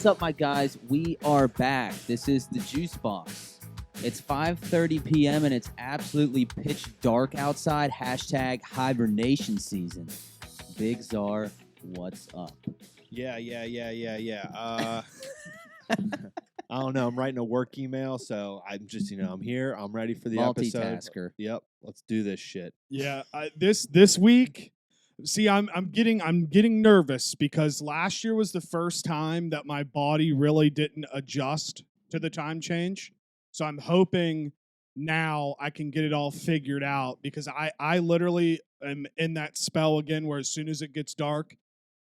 What's up, my guys? We are back. This is the Juice Box. It's 5:30 p.m. and it's absolutely pitch dark outside. Hashtag hibernation season. Big Czar, what's up? Yeah. I don't know. I'm writing a work email, so I'm just, I'm here. I'm ready for the episode. Multitasker. Yep. Let's do this shit. Yeah, this week, see, I'm getting nervous because last year was the first time that my body really didn't adjust to the time change. So I'm hoping now I can get it all figured out because I literally am in that spell again where as soon as it gets dark,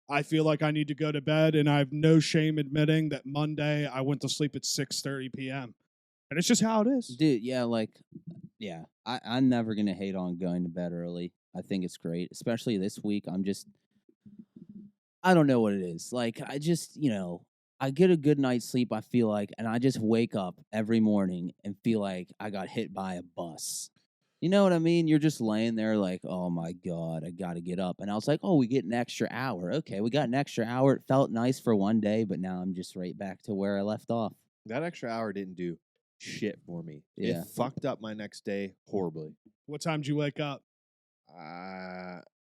I feel like I need to go to bed, and I have no shame admitting that Monday I went to sleep at 6:30 p.m. And it's just how it is. Dude, yeah, I'm never going to hate on going to bed early. I think it's great, especially this week. I don't know what it is. Like, I just, I get a good night's sleep, I feel like, and I just wake up every morning and feel like I got hit by a bus. You know what I mean? You're just laying there like, oh, my God, I got to get up. And I was like, oh, we get an extra hour. Okay, we got an extra hour. It felt nice for one day, but now I'm just right back to where I left off. That extra hour didn't do shit for me. Yeah. It fucked up my next day horribly. What time did you wake up?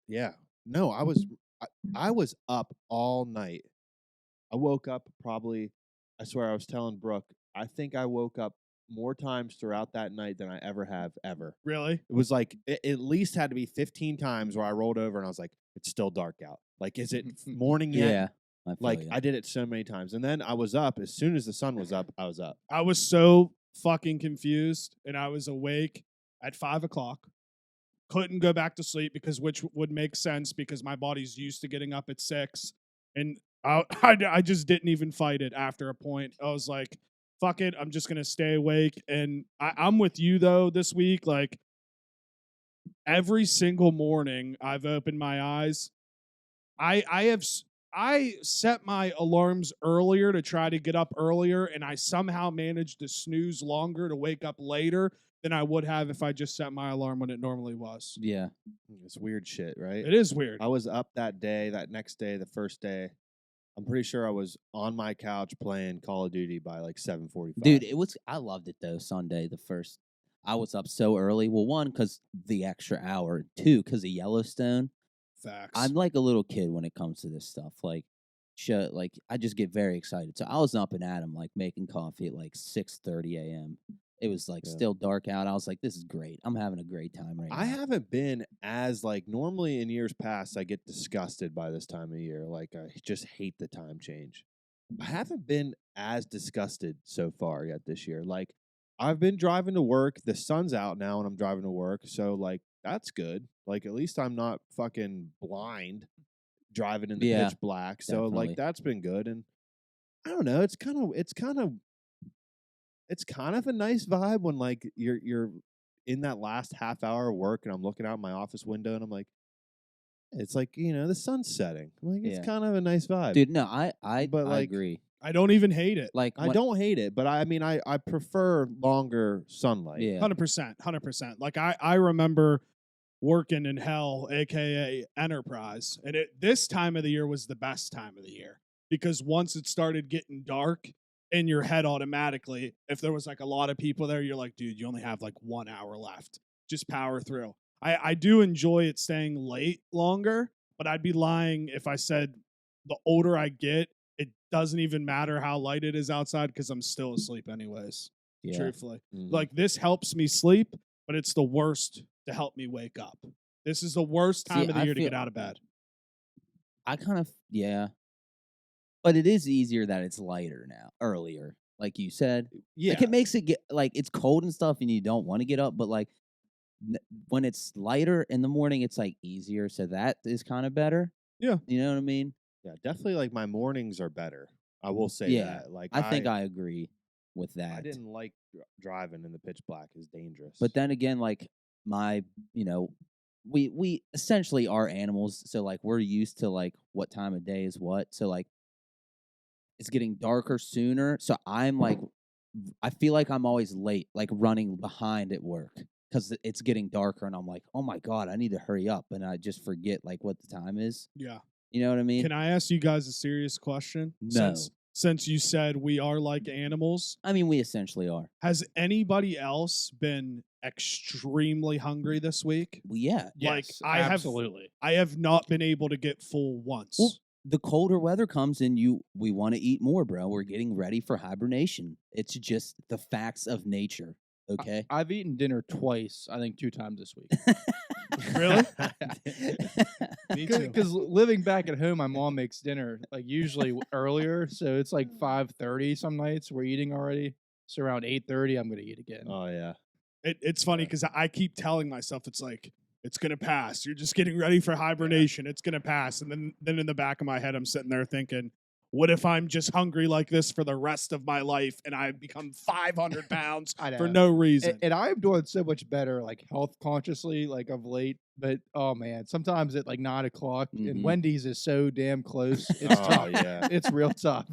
Yeah. No, I was up all night. I woke up probably, I swear I was telling Brooke, I think I woke up more times throughout that night than I ever have ever. Really? It was like, it at least had to be 15 times where I rolled over and I was like, it's still dark out. Like, is it morning yet? Yeah. I did it so many times. And then I was up. As soon as the sun was up, I was up. I was so fucking confused, and I was awake at 5 o'clock. Couldn't go back to sleep which would make sense because my body's used to getting up at 6. And I just didn't even fight it after a point. I was like, fuck it, I'm just going to stay awake. And I'm with you, though, this week. Like, every single morning I've opened my eyes. I set my alarms earlier to try to get up earlier, and I somehow managed to snooze longer to wake up later than I would have if I just set my alarm when it normally was. Yeah. It's weird shit, right? It is weird. I was up that day, that next day, the first day. I'm pretty sure I was on my couch playing Call of Duty by like 7:45. Dude, I loved it though. Sunday, I was up so early. Well, one, because the extra hour. Two, because of Yellowstone. Facts. I'm like a little kid when it comes to this stuff. Like, I just get very excited. So I was up and at 'em, like making coffee at like 6:30 a.m. It was like still dark out. I was like, this is great. I'm having a great time right now. I haven't been as normally in years past, I get disgusted by this time of year. Like, I just hate the time change. I haven't been as disgusted so far yet this year. Like, I've been driving to work. The sun's out now and I'm driving to work. So, like, that's good. Like, at least I'm not fucking blind driving in the pitch black. So, like, that's been good. And I don't know. It's kind of a nice vibe when like you're in that last half hour of work and I'm looking out my office window and I'm like, it's like, the sun's setting. Like, it's kind of a nice vibe. Dude, no, I agree. I don't even hate it. Like, I don't hate it, but I mean, I prefer longer sunlight. Yeah. 100%. Like, I remember working in hell, aka Enterprise, and this time of the year was the best time of the year because once it started getting dark in your head automatically, if there was like a lot of people there, you're like, dude, you only have like 1 hour left. Just power through. I do enjoy it staying late longer, but I'd be lying if I said the older I get, it doesn't even matter how light it is outside because I'm still asleep anyways, truthfully. Mm-hmm. Like, this helps me sleep, but it's the worst to help me wake up. This is the worst time of the year to get out of bed. But it is easier that it's lighter now, earlier, like you said. Yeah. Like, it makes it get, like, it's cold and stuff and you don't want to get up, but like when it's lighter in the morning, it's like easier. So that is kind of better. Yeah. You know what I mean? Yeah, definitely. Like, my mornings are better. I will say that. Like, I think I agree with that. I didn't like driving in the pitch black. Is dangerous. But then again, like, we essentially are animals. So like, we're used to like what time of day is what. So like, it's getting darker sooner. So I'm like, I feel like I'm always late, like running behind at work because it's getting darker and I'm like, oh my God, I need to hurry up. And I just forget like what the time is. Yeah. You know what I mean? Can I ask you guys a serious question? No. since you said we are like animals. I mean, we essentially are. Has anybody else been extremely hungry this week? Well, yeah. Like, Yes, I have- absolutely. I have not been able to get full once. Well, the colder weather comes and we want to eat more, bro. We're getting ready for hibernation. It's just the facts of nature. Okay. I've eaten dinner twice, I think 2 times this week. Really? Me too. Because living back at home, my mom makes dinner like usually earlier, so it's like 5:30 some nights. We're eating already, so around 8:30, I'm gonna eat again. Oh yeah. It's funny because I keep telling myself it's like it's gonna pass. You're just getting ready for hibernation. It's gonna pass, and then in the back of my head, I'm sitting there thinking, what if I'm just hungry like this for the rest of my life and I become 500 pounds I for know. no reason? And I am doing so much better, like health consciously, like of late. But oh man, sometimes at like 9 o'clock, Mhm. and Wendy's is so damn close. It's Oh tough. yeah. It's real tough.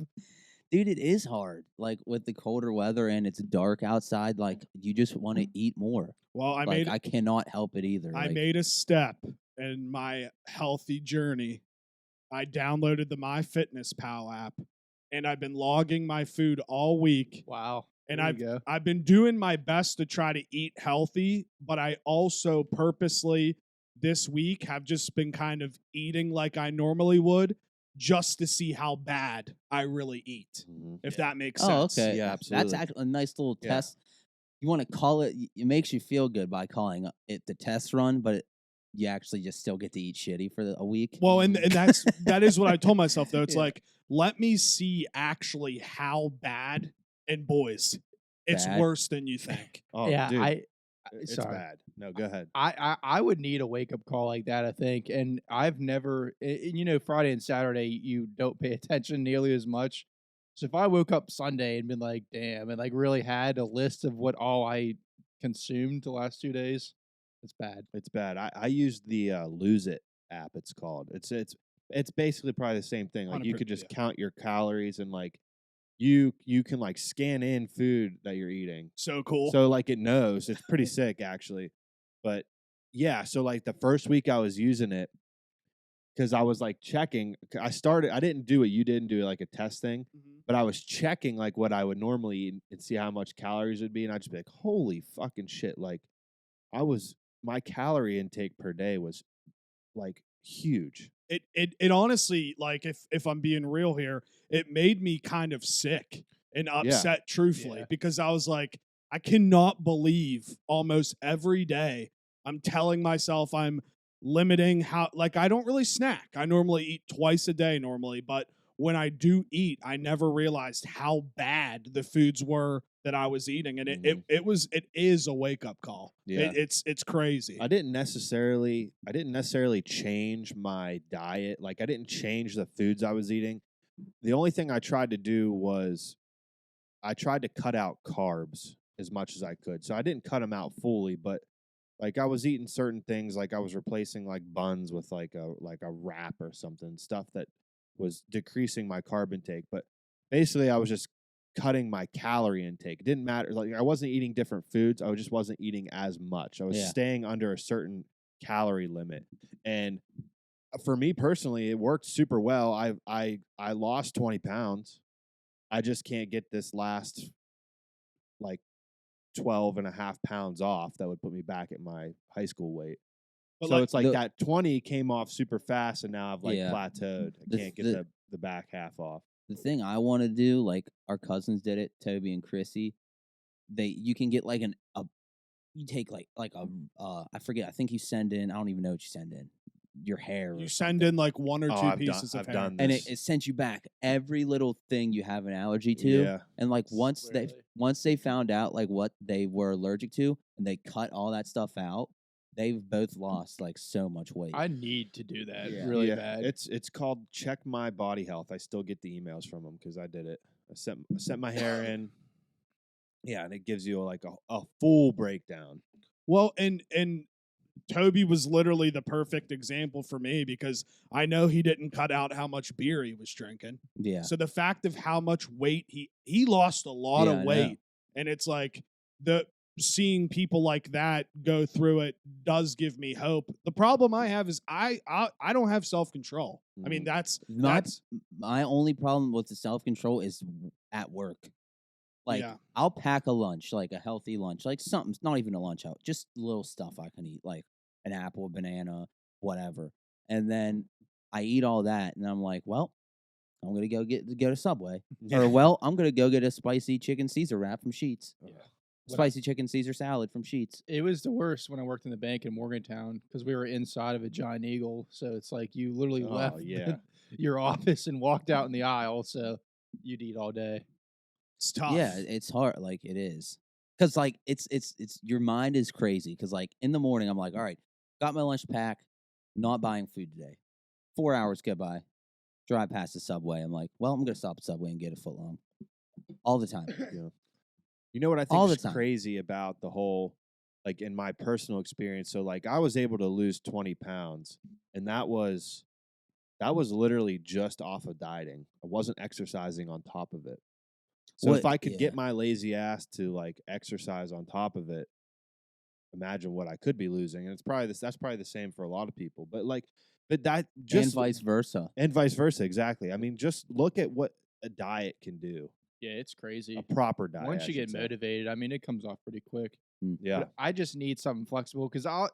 Dude, it is hard. Like with the colder weather and it's dark outside, like you just want to eat more. Well, I cannot help it either. I like, made a step in my healthy journey. I downloaded the MyFitnessPal app, and I've been logging my food all week. Wow. And There you go. I've been doing my best to try to eat healthy, but I also purposely this week have just been kind of eating like I normally would, just to see how bad I really eat. Mhm. If that makes Oh, sense. okay. Yeah, That's absolutely. actually a nice little Yeah. test. You want to call it, it makes you feel good by calling it the test run, but you actually just still get to eat shitty for a week. Well, and that is what I told myself though. It's Yeah. like, let me see actually how bad, and boys, it's Bad? worse than you think. Oh yeah, dude, it's it's bad. No, go ahead. I would need a wake up call like that, I think. And I've never, Friday and Saturday, you don't pay attention nearly as much. So if I woke up Sunday and been like, damn, and like really had a list of what all I consumed the last 2 days, it's bad. It's bad. I used the Lose It app. It's called. It's basically probably the same thing. Like you could just count your calories and like you can like scan in food that you're eating. So cool. So like it knows. It's pretty sick actually. But yeah, so like the first week I was using it because I was like checking. I didn't do what you didn't do, like a test thing, but I was checking like what I would normally eat and see how much calories it'd be, and I'd just be like, holy fucking shit! Like my calorie intake per day was like huge. It honestly, like if I'm being real here, it made me kind of sick and upset, truthfully, Yeah. because I was like, I cannot believe almost every day I'm telling myself I'm limiting how, like, I don't really snack. I normally eat twice a day normally, but when I do eat, I never realized how bad the foods were that I was eating, and it is a wake up call. Yeah. It's crazy. I didn't necessarily change my diet. Like I didn't change the foods I was eating. The only thing I tried to do was I tried to cut out carbs as much as I could. So I didn't cut them out fully, but like I was eating certain things, like I was replacing like buns with like a wrap or something, stuff that was decreasing my carb intake. But basically I was just cutting my calorie intake. It didn't matter. Like I wasn't eating different foods. I just wasn't eating as much. I was staying under a certain calorie limit. And for me personally, it worked super well. I lost 20 pounds. I just can't get this last like 12 and a half pounds off that would put me back at my high school weight. But So like, it's like that 20 came off super fast, and now I've like Yeah. plateaued. I The- can't get the- the back half off. The thing I want to do, like our cousins did it, Toby and Chrissy. You can get like you take like a I forget. I think you send in. I don't even know what you send in. Your hair. you or send something. in like one or Oh, two I've pieces of I've hair. done And this. it sends you back every little thing you have an allergy to. Yeah. And like once Literally. they found out like what they were allergic to and they cut all that stuff out, they've both lost like so much weight. I need to do that Yeah. really Yeah, bad. It's called Check My Body Health. I still get the emails from them because I did it. I sent my hair in. Yeah, and it gives you like a full breakdown. Well, and Toby was literally the perfect example for me because I know he didn't cut out how much beer he was drinking. yeah. So the fact of how much weight he lost a lot Yeah, I of know. weight, and it's like seeing people like that go through it does give me hope. The problem I have is I don't have self-control. I mean, that's My only problem with the self-control is at work. Like, Yeah. I'll pack a lunch, like a healthy lunch, like something, not even a lunch out, just little stuff I can eat, like an apple, a banana, whatever. And then I eat all that, and I'm like, well, I'm gonna go to Subway, or well, I'm gonna go get a spicy chicken Caesar wrap from Sheetz. Yeah. Spicy chicken Caesar salad from Sheetz. It was the worst when I worked in the bank in Morgantown because we were inside of a Giant Eagle. So it's like you literally left your office and walked out in the aisle. So you'd eat all day. It's tough. Yeah, it's hard. Like, it is. Because, like, it's your mind is crazy. Because, like, in the morning, I'm like, all right, got my lunch pack, not buying food today. 4 hours go by, drive past the Subway. I'm like, well, I'm going to stop at Subway and get a footlong. All the time. Yeah. You know what I All think the is time. crazy about the whole, like, in my personal experience? So, like, I was able to lose 20 pounds, and that was literally just off of dieting. I wasn't exercising on top of it. So if I could get my lazy ass to, like, exercise on top of it, imagine what I could be losing. And that's probably the same for a lot of people. But that just and vice versa. And vice versa, exactly. I mean, just look at what a diet can do. Yeah, it's crazy. A proper diet. Once you get motivated, I mean, it comes off pretty quick. Yeah. But I just need something flexible because I'll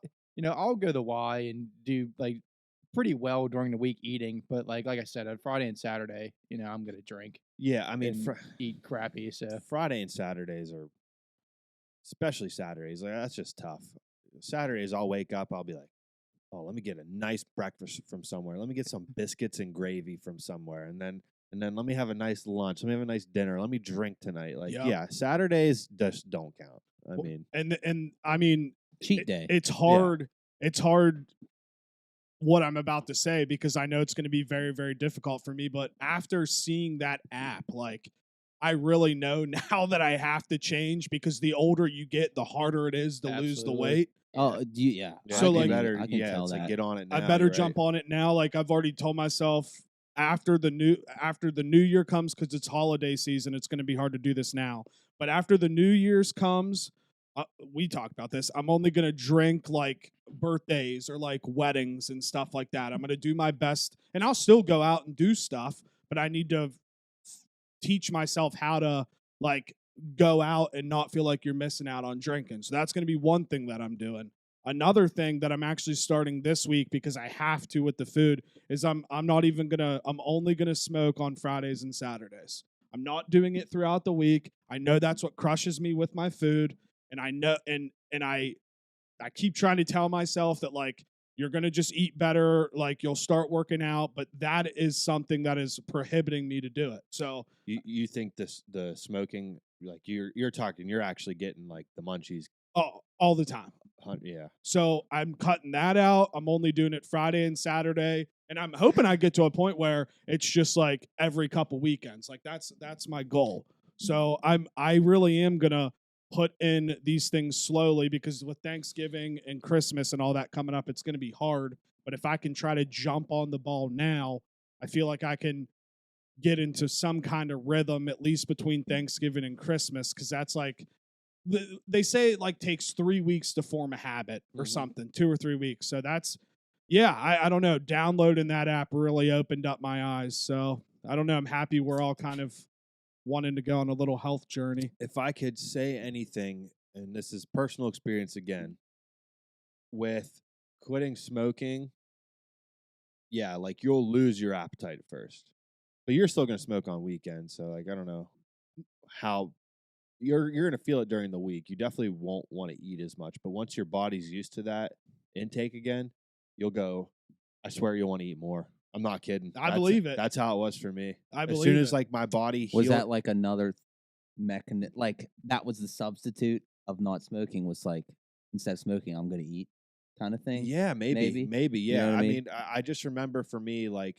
go the Y and do like pretty well during the week eating, but like I said, on Friday and Saturday, I'm gonna drink. Yeah, I mean, eat crappy. So Friday and Saturdays are, especially Saturdays, like that's just tough. Saturdays, I'll wake up, I'll be like, oh, let me get a nice breakfast from somewhere. Let me get some biscuits and gravy from somewhere, and then let me have a nice lunch. Let me have a nice dinner. Let me drink tonight. Like, yeah, Saturdays just don't count. I mean, and I mean, cheat day. It's hard. Yeah. It's hard what I'm about to say because I know it's going to be very, very difficult for me. But after seeing that app, like, I really know now that I have to change because the older you get, the harder it is to lose the weight. Oh, yeah. So like, I can tell that. Get on it now. I better jump on it now. Like, I've already told myself after the new year comes, because it's holiday season, it's going to be hard to do this now. But after the New Year's comes, we talked about this. I'm only going to drink like birthdays or like weddings and stuff like that. I'm going to do my best, and I'll still go out and do stuff, but I need to teach myself how to like go out and not feel like you're missing out on drinking. So that's going to be one thing that I'm doing. Another thing that I'm actually starting this week because I have to with the food is I'm only gonna smoke on Fridays and Saturdays. I'm not doing it throughout the week. I know that's what crushes me with my food, and I know and I keep trying to tell myself that like you're gonna just eat better, like you'll start working out, but that is something that is prohibiting me to do it. So you think the smoking, like you're actually getting like the munchies all the time. Yeah. So I'm cutting that out. I'm only doing it Friday and Saturday. And I'm hoping I get to a point where it's just like every couple weekends. Like that's my goal. So I really am gonna put in these things slowly because with Thanksgiving and Christmas and all that coming up, it's gonna be hard. But if I can try to jump on the ball now, I feel like I can get into some kind of rhythm, at least between Thanksgiving and Christmas, because that's like they say it like takes 3 weeks to form a habit or something, 2 or 3 weeks. So that's, I don't know. Downloading that app really opened up my eyes. So I don't know. I'm happy we're all kind of wanting to go on a little health journey. If I could say anything, and this is personal experience again, with quitting smoking, yeah, like you'll lose your appetite at first, but you're still going to smoke on weekends. So like, I don't know how. You're going to feel it during the week. You definitely won't want to eat as much. But once your body's used to that intake again, you'll go, I swear you'll want to eat more. I'm not kidding. I believe it. That's how it was for me. As soon as like my body healed. Was that like another mechanism? Like that was the substitute of not smoking, was like, instead of smoking, I'm going to eat kind of thing? Yeah, maybe. Yeah. You know what I mean? I just remember for me, like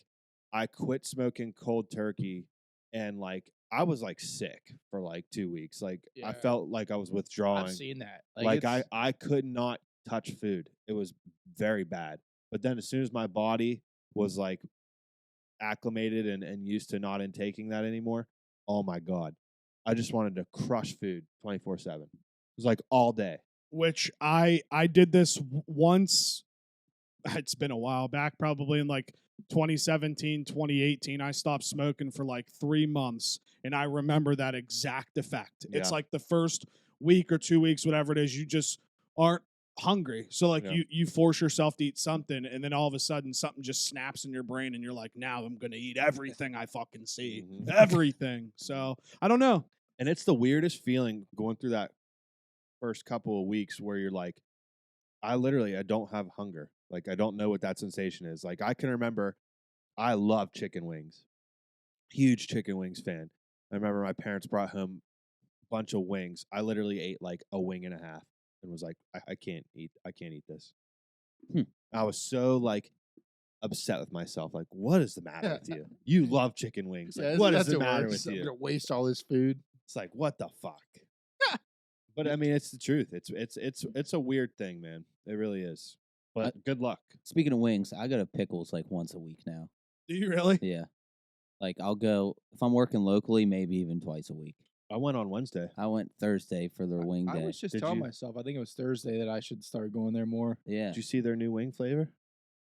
I quit smoking cold turkey and like I was like sick for like 2 weeks. Like I felt like I was withdrawing. I've seen that. Like I could not touch food. It was very bad. But then as soon as my body was like acclimated and used to not intaking that anymore, oh my God. I just wanted to crush food 24/7. was like all day. which I did this once. It's been a while back, probably in like 2017, 2018. I stopped smoking for like 3 months, and I remember that exact effect. It's Yeah. like the first week or 2 weeks, whatever it is, you just aren't hungry. So like Yeah. you force yourself to eat something, and then all of a sudden something just snaps in your brain, and you're like, now I'm gonna eat everything I fucking see, Mhm. everything. So I don't know. And it's the weirdest feeling going through that first couple of weeks where you're like, I don't have hunger. Like, I don't know what that sensation is. Like, I can remember I love chicken wings. Huge chicken wings fan. I remember my parents brought home a bunch of wings. I literally ate like a wing and a half and was like, I can't eat this. I was so like upset with myself. Like, what is the matter with you? You love chicken wings. Like, what is the matter with I'm you? gonna waste all this food. It's like, what the fuck? But I mean, it's the truth. It's a weird thing, man. It really is. But good luck. Speaking of wings, I go to Pickles like once a week now. Do you really? Yeah. Like I'll go if I'm working locally, maybe even twice a week. I went on Wednesday. I went Thursday for their wing I day. was just Did telling you- myself, I think it was Thursday that I should start going there more. Yeah. Did you see their new wing flavor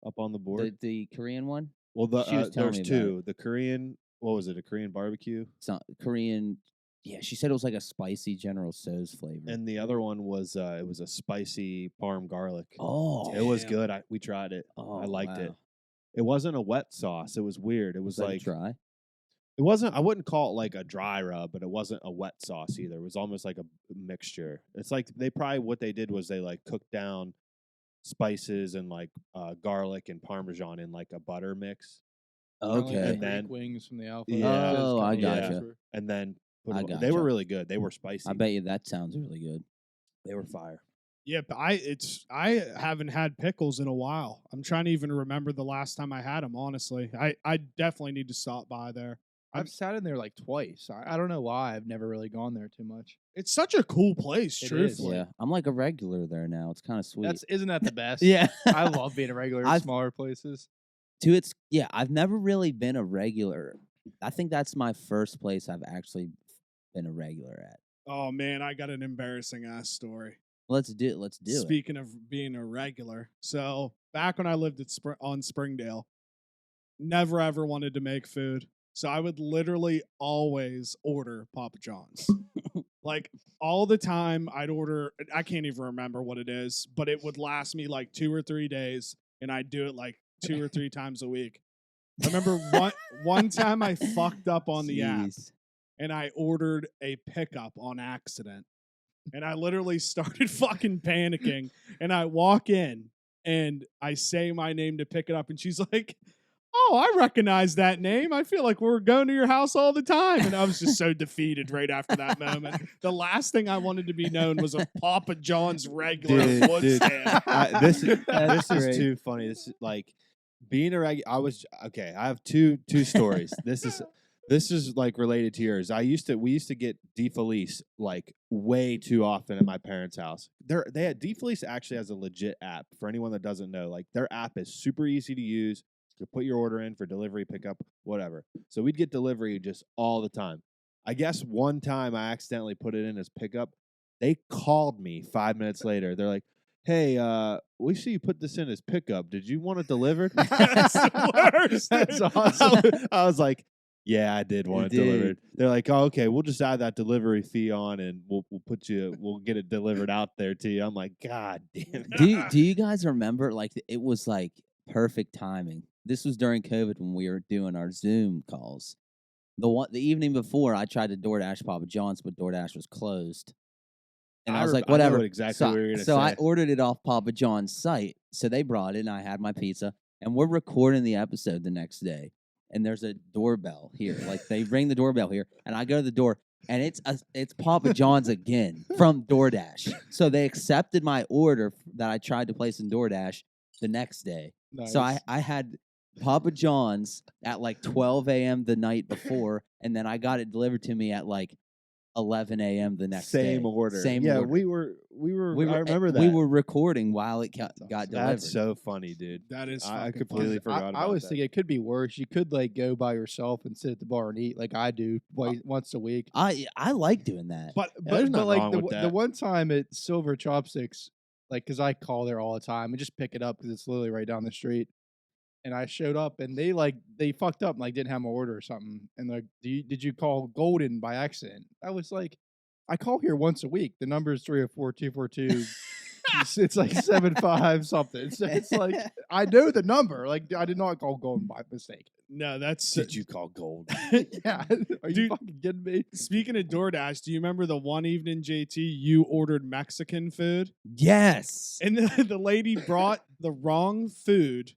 up on the board? The Korean one? Well, she was telling there's me about two. The Korean, what was it? A Korean barbecue, It's not Korean. Yeah, she said it was like a spicy General Tso's flavor. and the other one was it was a spicy parm garlic. oh, It was Damn. good. We tried it. oh, I liked it. wow. It wasn't a wet sauce. It was weird. It was Was that like dry? it wasn't. I wouldn't call it like a dry rub, but it wasn't a wet sauce either. It was almost like a mixture. It's like what they did was they like cooked down spices and like garlic and parmesan in like a butter mix, Kinda like Okay. the And then- Greek wings from the Alpha. Yeah. Oh, I gotcha. and then put I 'em- they gotcha. were really good. They were spicy. I bet you that sounds really good. they were fire. Yeah, but I haven't had pickles in a while. I'm trying to even remember the last time I had them. Honestly, I definitely need to stop by there. I've sat in there like twice. I don't know why. I've never really gone there too much. It's such a cool place. It is. Truthfully, Yeah, I'm like a regular there now. It's kind of sweet. Isn't that the best? yeah. I love being a regular in I've- smaller places. I've never really been a regular. I think that's my first place I've actually been a regular at. Oh man, I got an embarrassing ass story. Let's do it. Speaking of being a regular, so back when I lived at on Springdale, never ever wanted to make food, so I would literally always order Papa John's. Like all the time, I'd order. I can't even remember what it is, but it would last me like 2 or 3 days, and I'd do it like 2 or 3 times a week. I remember one time I fucked up on the app, Jeez. and I ordered a pickup on accident. And I literally started fucking panicking. And I walk in and I say my name to pick it up. And she's like, oh, I recognize that name. I feel like we're going to your house all the time. And I was just so defeated right after that moment. The last thing I wanted to be known was a Papa John's regular wood stand. This That's is great. too funny. This is like being a regular. I have two stories. This is like related to yours. We used to get DeFelice like way too often at my parents' house. They had DeFelice actually has a legit app for anyone that doesn't know. Like their app is super easy to use. You put your order in for delivery, pickup, whatever. So we'd get delivery just all the time. I guess one time I accidentally put it in as pickup. They called me 5 minutes later. They're like, "Hey, we see you put this in as pickup. Did you want it delivered?" That's the worst. That's awesome. I was like, yeah, I did want it You delivered. They're like, oh, okay, we'll just add that delivery fee on, and we'll get it delivered out there to you. I'm like, God damn it. Do you guys remember like it was like perfect timing? This was during COVID when we were doing our Zoom calls. The evening before, I tried to DoorDash Papa John's, but DoorDash was closed. And I was like, I know whatever. what exactly what you were gonna so I say. ordered it off Papa John's site. So they brought it, and I had my pizza. And we're recording the episode the next day. And there's a doorbell here. Like they ring the doorbell here, and I go to the door, and it's Papa John's again from DoorDash. So they accepted my order that I tried to place in DoorDash the next day. So I had Papa John's at like 12 a.m. the night before, and then I got it delivered to me at like 11 a.m. the next Same day. order. Same yeah, order. we were. I remember that. We were recording while it got delivered. That's so funny, dude. That is I fucking completely funny. forgot about I was that. thinking it could be worse. You could like go by yourself and sit at the bar and eat like I do once a week. I like doing that. But there's nothing like wrong with the that. one time at Silver Chopsticks, like because I call there all the time and just pick it up because it's literally right down the street. And I showed up and they fucked up and like didn't have my order or something. And like, did you call Golden by accident? I was like, I call here once a week. The number is 304-242. It's like 75 something. So it's like I know the number. Like I did not call Golden by mistake. no, that's Did you call gold? Yeah, are you Dude, fucking kidding me? Speaking of DoorDash, do you remember the one evening, JT, you ordered Mexican food? Yes. And the lady brought the wrong food,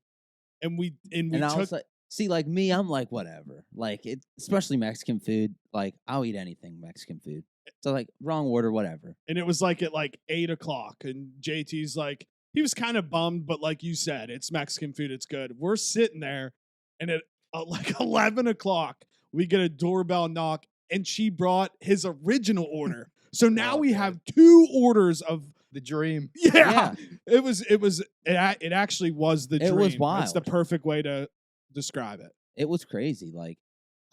and we And I took was like, see, like me, I'm like, whatever. Like, especially Mexican food. Like, I'll eat anything Mexican food. So, like, wrong order, whatever. and it was like at like 8:00, and JT's like, he was kind of bummed, but like you said, it's Mexican food, it's good. We're sitting there, and at like 11:00, we get a doorbell knock, and she brought his original order. So now we Okay. have 2 orders of The dream. yeah. It actually was the It dream. was That's the wild. perfect way to describe it. It was crazy. Like,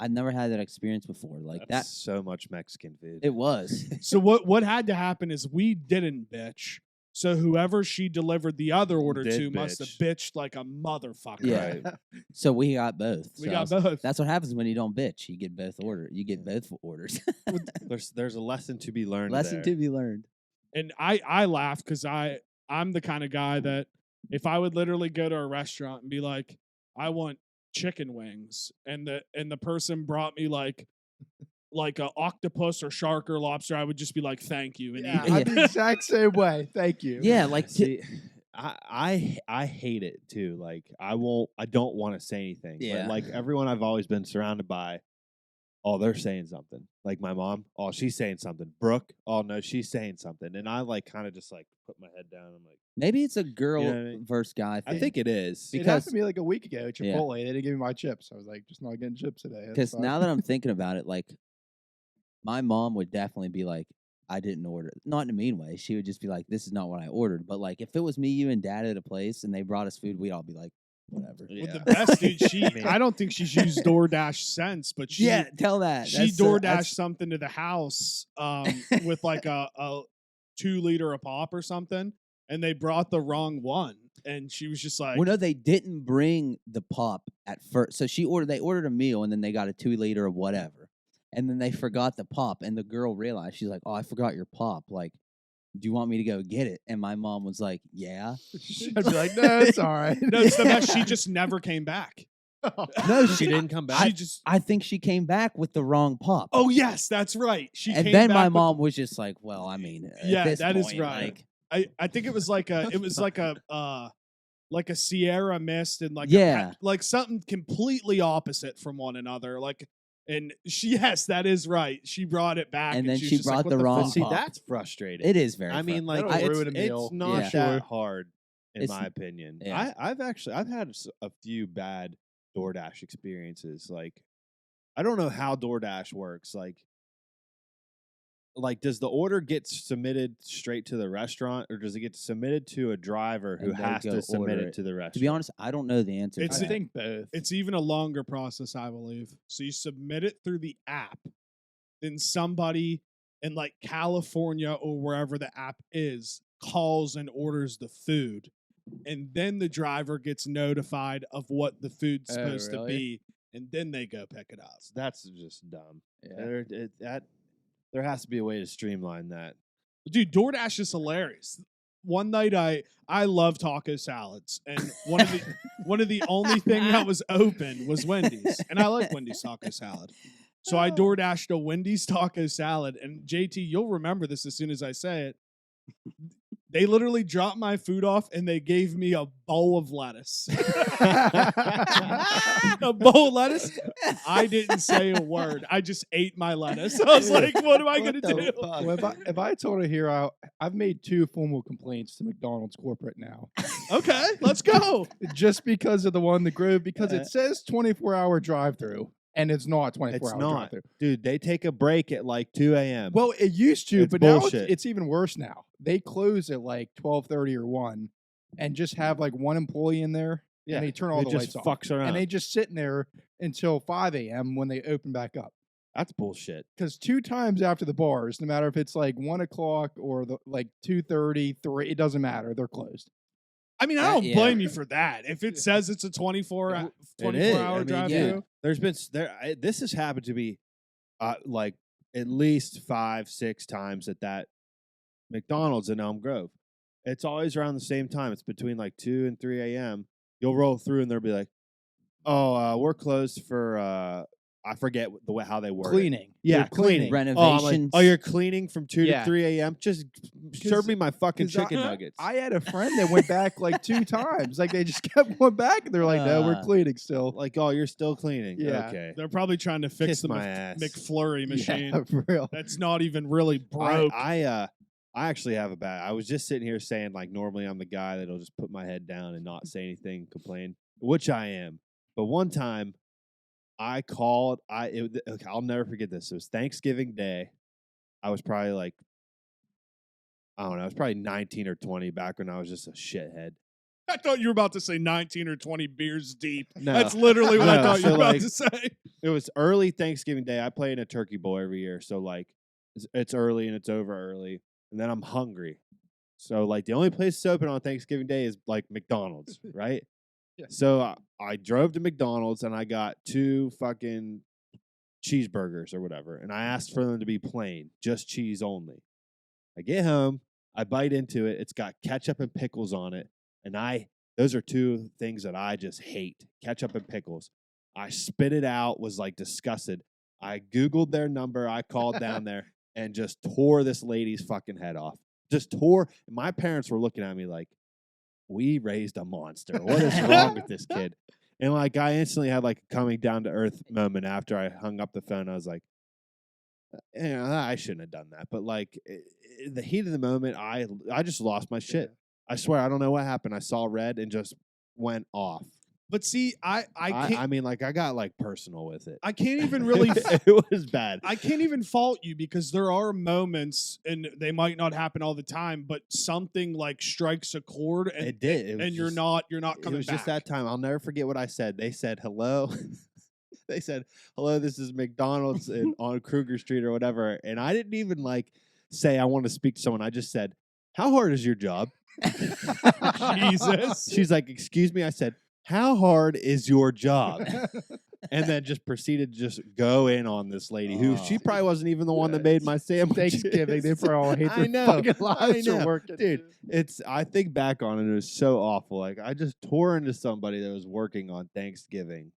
I'd never had that experience before. Like, That's so much Mexican food. it was. So what had to happen is we didn't bitch. So whoever she delivered the other order Did to must have bitch. bitched like a motherfucker. Yeah. Right. So we got both. We So got both. That's what happens when you don't bitch. You get both orders. There's a lesson to be learned. Lesson there. to be learned. And I laughed because I'm the kind of guy that if I would literally go to a restaurant and be like, I want chicken wings, and the person brought me like a octopus or shark or lobster, I would just be like, thank you. And Yeah, eat. I'm the exact same way. Thank you. Yeah, like See, I hate it too. Like I don't want to say anything. Yeah. But like everyone I've always been surrounded by, oh, they're saying something. Like my mom, oh, she's saying something. Brooke, oh no, she's saying something. And I like kind of just like put my head down. I'm like, maybe it's a girl what I mean? versus guy thing. I think it is. It Because- happened to me like a week ago at Yeah. Chipotle. They didn't give me my chips. I was like, just not getting chips today. That's Because fine. now that I'm thinking about it, like, my mom would definitely be like, I didn't order. Not in a mean way. She would just be like, this is not what I ordered. But, like, if it was me, you, and Dad at a place and they brought us food, we'd all be like, whatever. Yeah. Well, the best dude, I mean- I don't think she's used DoorDash since, but she Yeah, tell that. she That's, DoorDashed that's- something to the house with like a 2 liter of pop or something, and they brought the wrong one, and she was just like, Well, no, they didn't bring the pop at first. So they ordered a meal and then they got a 2 liter of whatever. And then they forgot the pop. And the girl realized, she's like, oh, I forgot your pop. Like, do you want me to go get it? And my mom was like, yeah. I'd be like, no, it's all right. no, it's the best. She just never came back. No, she didn't come back. She just. I think she came back with the wrong pop. Oh yes, that's right. She and came then back my with- mom was just like, well, I mean, Yeah, at this that is point, right. like, I think it was like a Sierra Mist and like Yeah. like something completely opposite from one another. Like, and yes, that is right. She brought it back, And then she was she just like, brought "What the wrong fuck?" See, pop. that's frustrating. it is very I mean, like That'll it's, ruin a meal. it's not Yeah. that Sure. hard, in It's- my opinion. yeah. I've had a few bad DoorDash experiences. Like, I don't know how DoorDash works. Like, does the order get submitted straight to the restaurant, or does it get submitted to a driver who And they has go to submit order it it. to the restaurant? to be honest, I don't know the answer. It's to I that. think both. It's even a longer process, I believe. So you submit it through the app, then somebody in like California or wherever the app is calls and orders the food, and then the driver gets notified of what the food's Oh, supposed to really? be, and then they go pick it up. That's just dumb. Yeah. There has to be a way to streamline that. Dude, DoorDash is hilarious. One night I love taco salads, and one of the only thing that was open was Wendy's, and I like Wendy's taco salad. So I DoorDashed a Wendy's taco salad, and JT, you'll remember this as soon as I say it. They literally dropped my food off and they gave me a bowl of lettuce. A bowl of lettuce. I didn't say a word. I just ate my lettuce. I was like, what am I going to What the do? fuck? Well, if I told her here, I've made 2 formal complaints to McDonald's corporate now, Okay, let's go. just because of the one in the Grove, because it says 24-hour drive-through. and it's not 24 It's hour not, drive-through. dude. They take a break at like 2 a.m. Well, it used to, It's but now bullshit. it's even worse now. They close at like 12:30 or 1 and just have like one employee in there yeah, and they turn all it the just lights off. fucks around. And they just sit in there until 5 a.m. when they open back up. That's bullshit. Because 2 times after the bars, no matter if it's like 1 o'clock or like 2:30, 3, it doesn't matter. They're closed. I mean, I don't yeah. blame you for that. If it says it's a 24 It hour is. I mean, drive yeah. through, There's been this has happened to me like at least 5-6 times at that McDonald's in Elm Grove. It's always around the same time. It's between like 2 and 3 a.m. You'll roll through and they'll be like, "Oh, we're closed for I forget how they work. Cleaning. Yeah, They're cleaning. Oh, I'm like, Renovations. oh, you're cleaning from 2 Yeah. to 3 a.m. Just serve me my fucking chicken nuggets. I had a friend that went back like 2 times. Like they just kept going back and they're like, no, we're cleaning still. like, oh, you're still cleaning. Yeah. Okay. they're probably trying to fix Kiss the my ass. McFlurry machine. Yeah, for real. That's not even really broke. I actually have a bad. I was just sitting here saying like normally I'm the guy that'll just put my head down and not say anything, complain, which I am. But one time I called. Okay, I'll never forget this. It was Thanksgiving Day. I was probably like, I don't know. I was probably 19 or 20 back when I was just a shithead. I thought you were about to say 19 or 20 beers deep. No. That's literally what I No, thought you so, were about like, to say. It was early Thanksgiving Day. I play in a turkey bowl every year, so like it's early and it's over early, and then I'm hungry. So like the only place that's open on Thanksgiving Day is like McDonald's, right? Yeah. So I drove to McDonald's and I got 2 fucking cheeseburgers or whatever, and I asked for them to be plain, just cheese only. I get home, I bite into it. It's got ketchup and pickles on it, and those are 2 things that I just hate: ketchup and pickles. I spit it out, was like disgusted. I Googled their number, I called down there, and just tore this lady's fucking head off. Just tore. My parents were looking at me like, we raised a monster. What is wrong with this kid? And like I instantly had like a coming down to earth moment after I hung up the phone. I was like, I shouldn't have done that. But like in the heat of the moment, I just lost my shit. I swear, I don't know what happened. I saw red and just went off. But see, I can't. I mean, like I got like personal with it. I can't even really. It was bad. I can't even fault you because there are moments, and they might not happen all the time, but something like strikes a chord, and It did. It was and you're just- not It coming was back. just that time. I'll never forget what I said. They said hello. They said hello. This is McDonald's on Kruger Street or whatever. And I didn't even like say I want to speak to someone. I just said, "How hard is your job?" Jesus. She's like, "Excuse me." I said, "How hard is your job?" And then just proceeded to just go in on this lady who she probably wasn't even the one that made my sandwich. Thanksgiving, they probably all hate I their know, fucking I lives for know. working. Dude, I think back on it, it was so awful. Like I just tore into somebody that was working on Thanksgiving.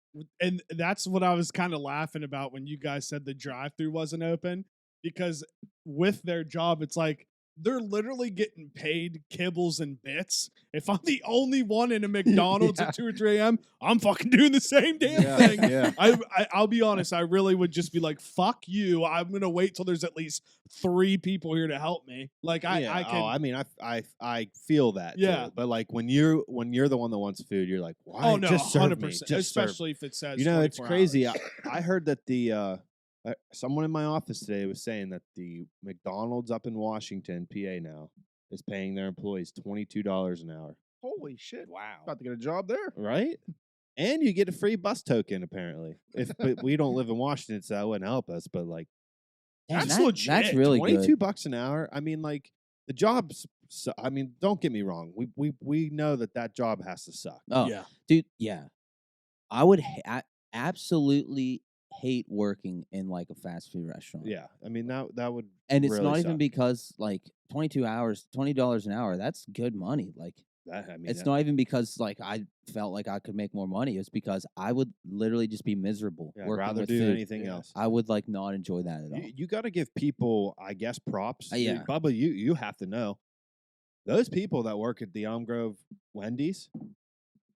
And that's what I was kind of laughing about when you guys said the drive-through wasn't open, because with their job, it's like they're literally getting paid kibbles and bits. If I'm the only one in a McDonald's Yeah. at 2 or 3 a.m., I'm fucking doing the same damn thing. Yeah. I'll be honest. I really would just be like, "Fuck you! I'm gonna wait till there's at least 3 people here to help me." Like I can. Oh, I mean, I feel that. Yeah. Too. But like when you're the one that wants food, you're like, why? Oh no, just serve 100%. me. Just serve. Especially if it says. You know, it's 24 crazy. hours. I heard that someone in my office today was saying that the McDonald's up in Washington, PA now, is paying their employees $22 an hour. Holy shit. Wow. About to get a job there. Right? And you get a free bus token, apparently. But we don't live in Washington, so that wouldn't help us. But like Damn, That's legit. That's really good. $22 an hour. I mean, like the job's. I mean, don't get me wrong. We know that job has to suck. Oh, Yeah. dude, yeah. I would absolutely hate working in like a fast food restaurant. Yeah, I mean that would. And it's really not even suck. because like 22 hours, $20 an hour, that's good money. Like That, I mean, it's that- not even because like I felt like I could make more money. It's because I would literally just be miserable Yeah, I'd working rather with do food. anything else. I would like not enjoy that at all. You got to give people, I guess, props. Yeah. Bubba, you have to know those people that work at the Elm Grove Wendy's.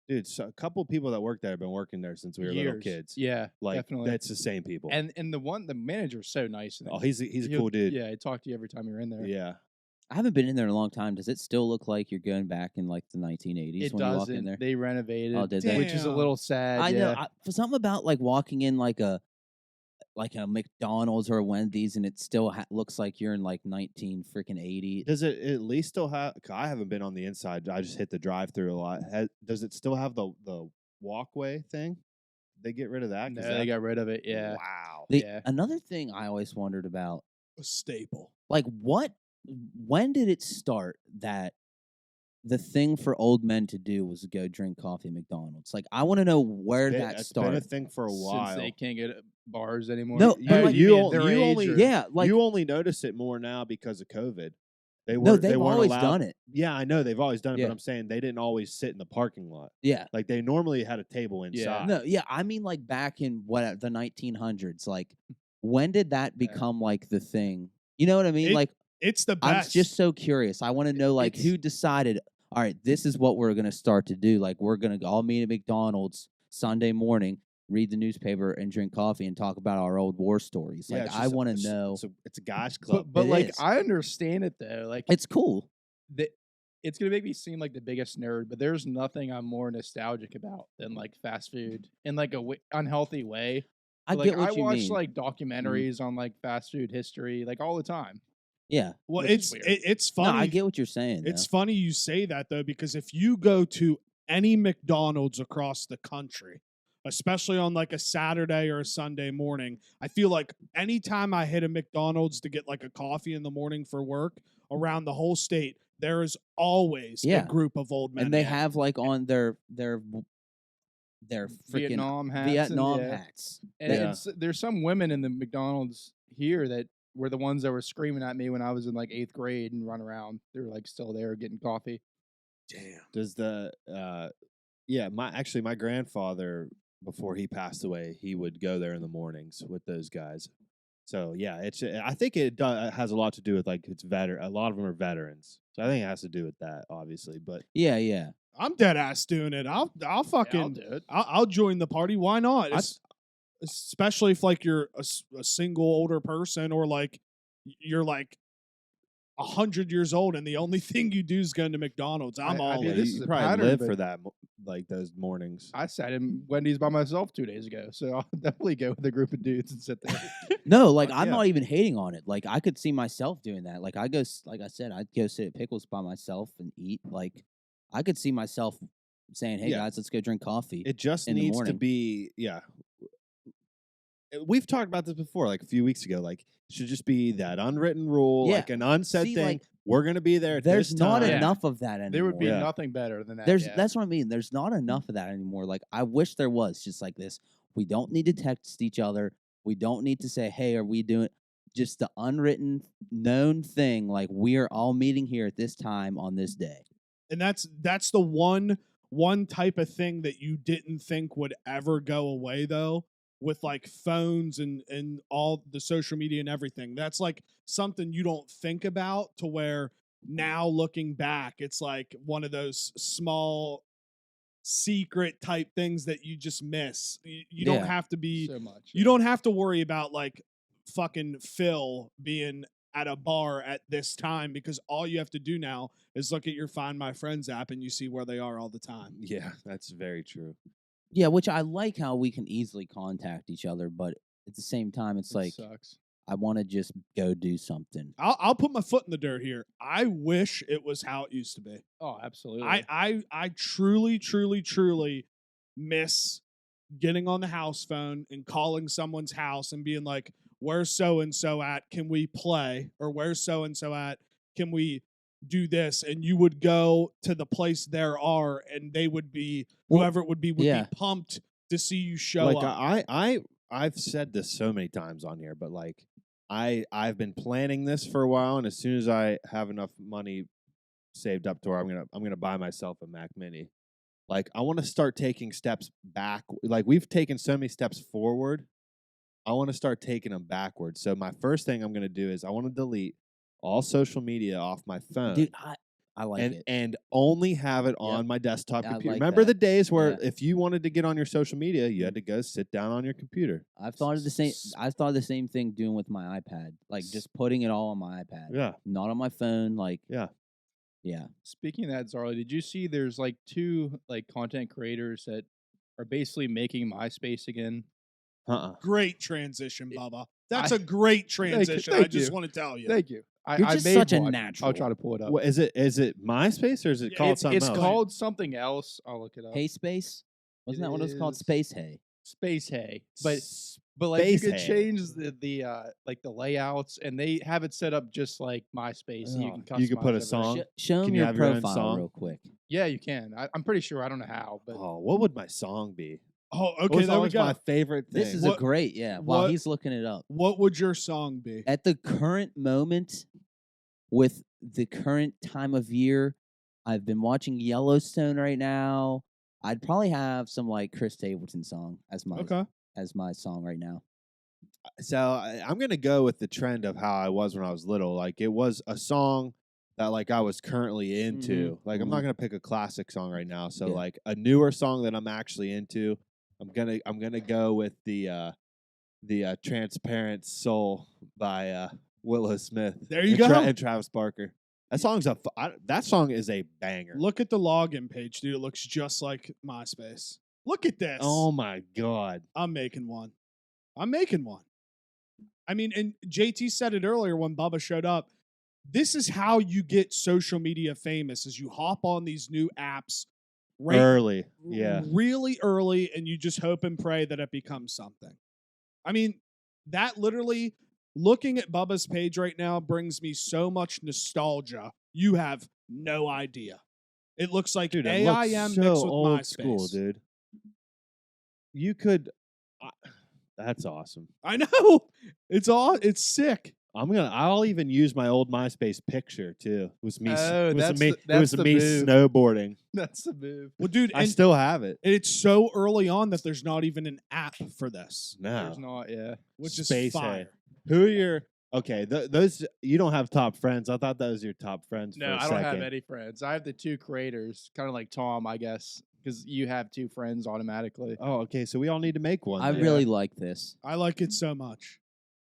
Dude, so a couple people that work there have been working there since we were little Years. kids. Yeah, Like definitely. that's the same people. And the manager's so nice. oh, he's a He'll- cool dude. Yeah, he talked to you every time you're in there. Yeah. I haven't been in there in a long time. Does it still look like you're going back in like the 1980s It when you walk in there? doesn't. They renovated, Oh, did they? which is a Damn. little sad. I yeah. know. For something about like walking in like a McDonald's or a Wendy's, and it still looks like you're in like 19 freaking 80. Does it at least still have? 'Cause I haven't been on the inside. I just hit the drive-through a lot. Does it still have the walkway thing? They get rid of that? 'Cause No, they got rid of it. Yeah. Wow. Yeah. Another thing I always wondered about, A staple. like when did it start that the thing for old men to do was to go drink coffee at McDonald's? Like, I want to know where that It's been a started. thing for a Since while. they can't get bars anymore. No, You, but like, you, mean o- their you age only or- yeah, like you only notice it more now because of COVID. They no, weren't. they've they weren't always allowed. done it. Yeah, I know they've always done it, Yeah. but I'm saying they didn't always sit in the parking lot. Yeah. Like they normally had a table inside. No, yeah, I mean like back in the 1900s. Like, when did that become like the thing? You know what I mean? It- Like, It's the I'm best. just so curious. I want to know like It's- who decided, all right, this is what we're gonna start to do. Like, we're gonna all meet at McDonald's Sunday morning, read the newspaper, and drink coffee and talk about our old war stories. Yeah, Like, it's I just a- want it's- to know. It's a guys club. But It like is. I understand it though. Like It's cool. it's gonna make me seem like the biggest nerd, but there's nothing I'm more nostalgic about than like fast food in like a unhealthy way. I Like get what you watch mean. like documentaries on like fast food history like all the time. Yeah. well, which is weird. it's No, funny. I get what you're saying. It's though. funny you say that though, because if you go to any McDonald's across the country, especially on like a Saturday or a Sunday morning, I feel like anytime I hit a McDonald's to get like a coffee in the morning for work around the whole state, there is always Yeah. a group of old men. and they there. have like on their freaking Vietnam hats. Vietnam and, yeah. hats. And, Yeah. there's some women in the McDonald's here that were the ones that were screaming at me when I was in like 8th grade and run around. They were like still there getting coffee. Damn. Does the my grandfather, before he passed away, he would go there in the mornings with those guys. So yeah, I think it has a lot to do with like a lot of them are veterans. So I think it has to do with that, obviously. But Yeah, yeah. I'm dead ass doing it. I'll fucking I'll do it. I'll join the party. Why not? Especially if like you're a single older person, or like you're like 100 years old and the only thing you do is going to McDonald's. I'm I all do in. this you is a probably pattern, live but- for that, like those mornings. I sat in Wendy's by myself 2 days ago, so I'll definitely go with a group of dudes and sit there. No, like I'm yeah. not even hating on it. Like I could see myself doing that. Like like I said, I'd go sit at Pickles by myself and eat. Like I could see myself saying, "Hey Yeah. guys, let's go drink coffee." It just in the needs to morning. be, yeah. We've talked about this before, like a few weeks ago. Like, it should just be that unwritten rule, Yeah. like an unsaid See, thing. like, We're gonna be there. At There's this not time. Yeah. enough of that anymore. There would be Yeah. nothing better than that. There's yeah. that's what I mean. There's not enough of that anymore. Like I wish there was just like this. We don't need to text each other. We don't need to say, "Hey, are we doing?" Just the unwritten, known thing. Like we are all meeting here at this time on this day. And that's the one type of thing that you didn't think would ever go away though, with like phones and all the social media and everything. That's like something you don't think about, to where now looking back, it's like one of those small secret type things that you just miss. You don't Yeah. have to be so much. you don't have to worry about like fucking Phil being at a bar at this time, because all you have to do now is look at your Find My Friends app and you see where they are all the time. Yeah, that's very true. Yeah, which I like how we can easily contact each other, but at the same time, it's It like sucks. I want to just go do something. I'll put my foot in the dirt here. I wish it was how it used to be. Oh, absolutely. I truly miss getting on the house phone and calling someone's house and being like, "Where's so and so at? Can we play?" Or "Where's so and so at? Can we do this?" And you would go to the place there are, and they would be, whoever it would be yeah. be pumped to see you show Like up. I've said this so many times on here, but like I've been planning this for a while, and as soon as I have enough money saved up to where I'm gonna buy myself a Mac Mini. Like I want to start taking steps back. Like we've taken so many steps forward, I want to start taking them backwards. So my first thing I'm gonna do is I want to delete all social media off my phone. Dude, I like it. and only have it on my desktop I computer. like Remember that. the days where Yeah. if you wanted to get on your social media, you had to go sit down on your computer. I've thought of the same. I've thought of the same thing doing with my iPad, like just putting it all on my iPad, Yeah. not on my phone. Like, Yeah. yeah. Speaking of that, Zarly, did you see there's like 2 like content creators that are basically making MySpace again? Great transition, It- Bubba. That's I- a great transition. I thank just you. want to tell you. Thank you. You're I just made such a one. natural. I'll try to pull it up. What, is it MySpace or is it Yeah, called something It's else? called something else. I'll look it up. Hey Space, wasn't that what it was called? is- SpaceHey. SpaceHey. But like you could SpaceHey. change the like the layouts, and they have it set up just like MySpace. So you Oh, can customize you could put a everything. song? Show Can him you your have your own profile song? real quick. Yeah, you can. I'm pretty sure. I don't know how, but Oh, what would my song be? Oh, It okay. was There we always go. my favorite thing. This is What- a great, while what- he's looking it up. What would your song be? At the current moment, with the current time of year, I've been watching Yellowstone right now. I'd probably have some like Chris Stapleton song as my song right now. So I'm gonna go with the trend of how I was when I was little. Like it was a song that like I was currently into. Like I'm not gonna pick a classic song right now. So Yeah. like a newer song that I'm actually into. I'm gonna go with the Transparent Soul by Willow Smith. There you and go. and Travis Barker. That song is a banger. Look at the login page, dude. It looks just like MySpace. Look at this. Oh my god. I'm making one. I mean, and JT said it earlier when Bubba showed up. This is how you get social media famous: is you hop on these new apps Early. Yeah. really early, and you just hope and pray that it becomes something. I mean, that literally, looking at Bubba's page right now brings me so much nostalgia. You have no idea. It looks like Dude, it AIM looks mixed so with old MySpace. school, dude. You could. That's awesome. I know. It's sick. I'll even use my old MySpace picture too. It was me. Oh, it was that's me. the- It that's was the me move. snowboarding. that's the move. Well, dude, I and still have it. it's so early on that there's not even an app for this, There's No. not. Yeah. which is SpaceHey. fire. Who are your? Okay, those you don't have top friends. I thought that was your top friends. No, for a I don't second. have any friends. I have the 2 creators, kind of like Tom, I guess, because you have 2 friends automatically. Oh, okay. So we all need to make one. I then. really like this. I like it so much.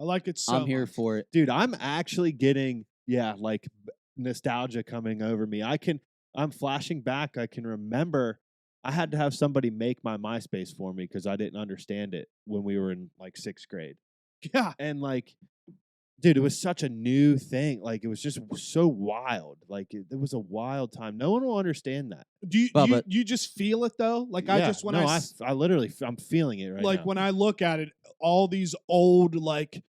I like it so I'm here much. for it. dude. I'm actually getting like nostalgia coming over me. I'm flashing back. I can remember I had to have somebody make my MySpace for me because I didn't understand it when we were in like 6th grade. Yeah. And like, dude, it was such a new thing. Like, it was just so wild. Like, it was a wild time. No one will understand that. Do you, Bubba- you just feel it though? Like I Yeah, just when no, I I literally, I'm feeling it right like now. when I look at it, all these old like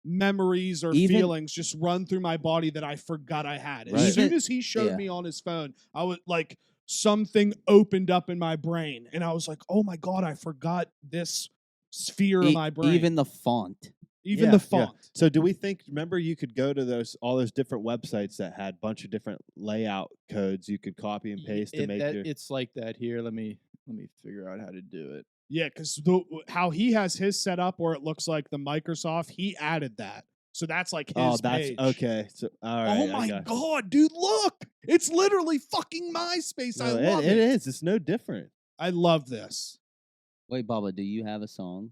memories or Even- feelings just run through my body that I forgot I had. Right. As soon Even- as he showed yeah. me on his phone, I was like something opened up in my brain, and I was like, "Oh my god, I forgot this sphere of my brain." Even the font. Even Yeah, the yeah. font. So do we think? Remember, you could go to all those different websites that had a bunch of different layout codes you could copy and paste to make your. It's like that here. Let me figure out how to do it. Yeah, because how he has his set up, where it looks like the Microsoft, he added that. So that's like his Oh, that's page. okay. So all right. Oh I my got you. god, dude! Look, it's literally fucking MySpace. I No, love it is. It's no different. I love this. Wait, Bubba, do you have a song?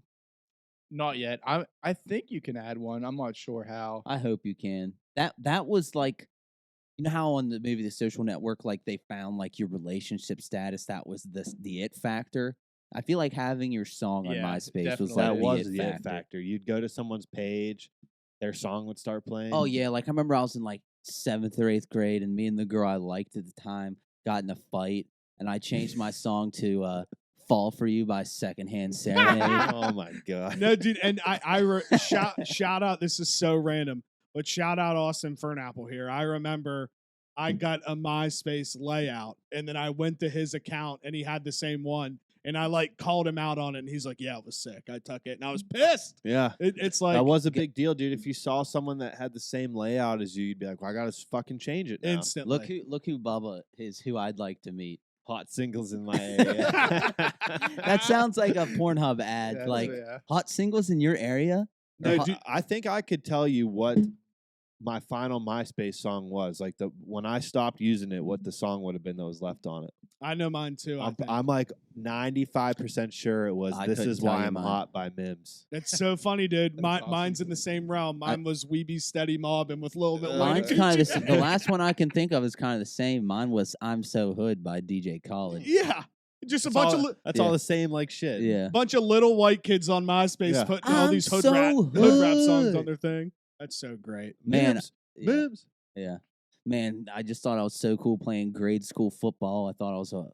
Not yet. I think you can add one. I'm not sure how. I hope you can. That was like, you know how on the movie The Social Network, like they found like your relationship status. That was the it factor. I feel like having your song on Yeah, MySpace was definitely. like That the was it the factor. it factor. You'd go to someone's page, their song would start playing. Oh yeah, like I remember I was in like 7th or 8th grade, and me and the girl I liked at the time got in a fight, and I changed my song to "Fall for You" by Secondhand Serenade. Oh my god. No, dude, and shout out. This is so random, but shout out Austin Fernapple here. I remember I got a MySpace layout, and then I went to his account, and he had the same one, and I like called him out on it, and he's like, "Yeah, it was sick. I took it," and I was pissed. Yeah. It's like That was a big deal, dude. If you saw someone that had the same layout as you, you'd be like, well, I gotta fucking change it now. instantly. Look who Bubba is. Who I'd like to meet. Hot singles in my area. That sounds like a Pornhub ad. Yeah, like yeah. hot singles in your area. No, No, dude, I think I could tell you what my final MySpace song was. Like when I stopped using it, what the song would have been that was left on it. I know mine too. I'm like 95% sure it was I "This couldn't Is tell Why you I'm mine. Hot" by Mims. That's so funny, dude. That's awesome. Mine's in the same realm. Mine was We Be Steady Mob and with Lil Wayne. Mine's and kind of DJ. the last one I can think of is kind of the same. Mine was "I'm So Hood" by DJ Khaled. Yeah, just a That's bunch all, of that's Yeah. all the same like shit. Yeah, bunch of little white kids on MySpace Yeah. putting all I'm these hood so rap songs hood. on their thing. That's so great. man. Mims. Yeah, Mims. yeah, man. I just thought I was so cool playing grade school football. I thought I was a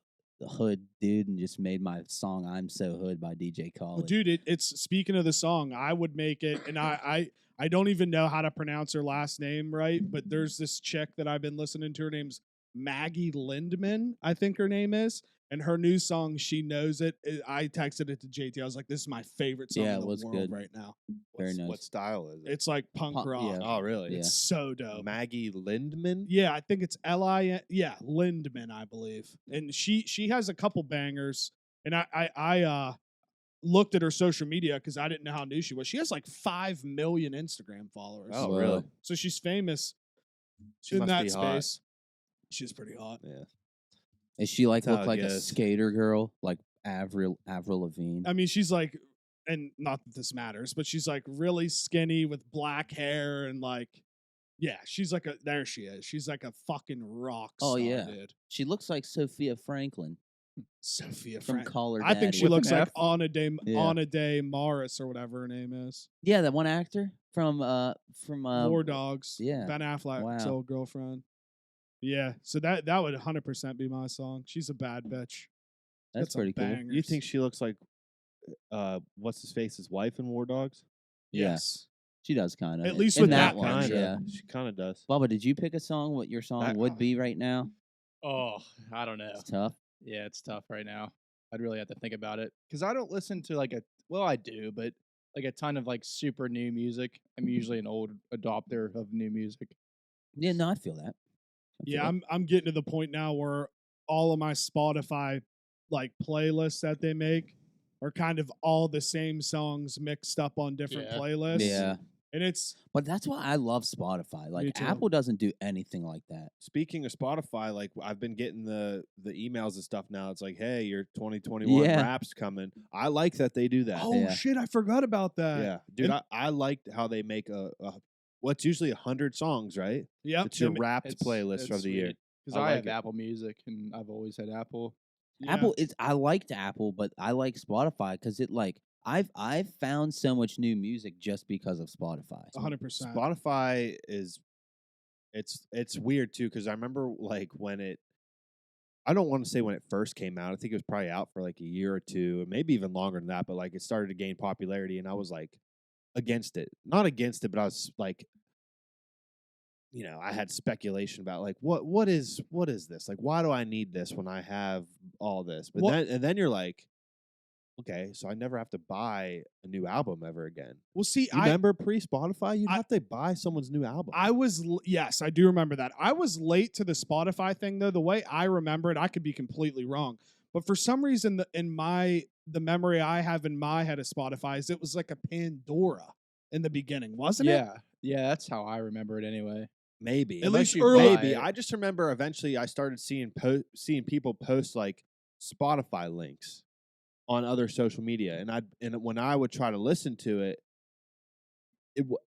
hood dude and just made my song "I'm So Hood" by DJ Well, Khaled. dude, it's speaking of the song, I would make it, and I don't even know how to pronounce her last name right, but there's this chick that I've been listening to. Her name's Maggie Lindman, I think her name is, and her new song "She Knows It." I texted it to JT. I was like, "This is my favorite song Yeah, in it the was world good. right now." Very nice. What style is it? It's like punk Punk- rock. yeah. Oh, really? Yeah. It's so dope. Maggie Lindman. Yeah, I think it's Lin. Yeah, Lindman, I believe. And she has a couple bangers. And I looked at her social media because I didn't know how new she was. She has like 5 million Instagram followers. Oh, Whoa. really? So she's famous She in must that be hot. space. She's pretty hot. Yeah. Is she like That's how look it like a goes. skater girl, like Avril Lavigne? I mean, she's like, and not that this matters, but she's like really skinny with black hair and like, yeah, she's like there she is. She's like a fucking rock star, Oh, yeah. dude. She looks like Sophia Franklin Sophia from Frank. Call Her I think Daddy. she With an looks like F? Yeah. On a Day Morris or whatever her name is. Yeah, that one actor from War Dogs. yeah. Ben Affleck's Wow. old girlfriend. Yeah, so that would 100% be my song. She's a bad bitch. That's Got some pretty cool. bangers. You think she looks like what's his face's wife in War Dogs? Yeah. Yes. She does kind of. At least in with that that one. picture. Yeah. She kind of does. Bubba, did you pick a song? What your song That- would be right now? Oh, I don't know. It's tough. Yeah, it's tough right now. I'd really have to think about it because I don't listen to like I do, but like a ton of like super new music. I'm usually an old adopter of new music. Yeah, no, I feel that. I feel Yeah, that. I'm getting to the point now where all of my Spotify like playlists that they make are kind of all the same songs mixed up on different Yeah. playlists. Yeah, And it's but that's why I love Spotify. Like too. Apple doesn't do anything like that. Speaking of Spotify, like I've been getting the emails and stuff now. It's like, hey, your 2021 Yeah. rap's coming. I like that they do that. oh Yeah. shit, I forgot about that. yeah, dude, and- I liked how they make a what's usually 100 songs, right? Yep. It's your they ma- wrapped playlist of the year. Because I I, like have it. Apple Music and I've always had Apple. yeah. Apple is. I liked Apple, but I like Spotify because it like I've found so much new music just because of Spotify. 100%. Spotify is it's weird too because I remember like when it. I don't want to say when it first came out. I think it was probably out for like a year or two, maybe even longer than that. But like it started to gain popularity, and I was like against it. Not against it, but I was like, I had speculation about like what is this? Like, why do I need this when I have all this? But What- then you're like, okay, so I never have to buy a new album ever again. Well, see, You remember pre-Spotify? You'd I- have to buy someone's new album. yes, I do remember that. I was late to the Spotify thing though. The way I remember it, I could be completely wrong, but for some reason, the memory I have in my head of Spotify is it was like a Pandora in the beginning, wasn't it? Yeah, that's how I remember it anyway. Maybe. At Unless least you early- Maybe. I just remember eventually I started seeing people post like Spotify links on other social media, and when I would try to listen to it,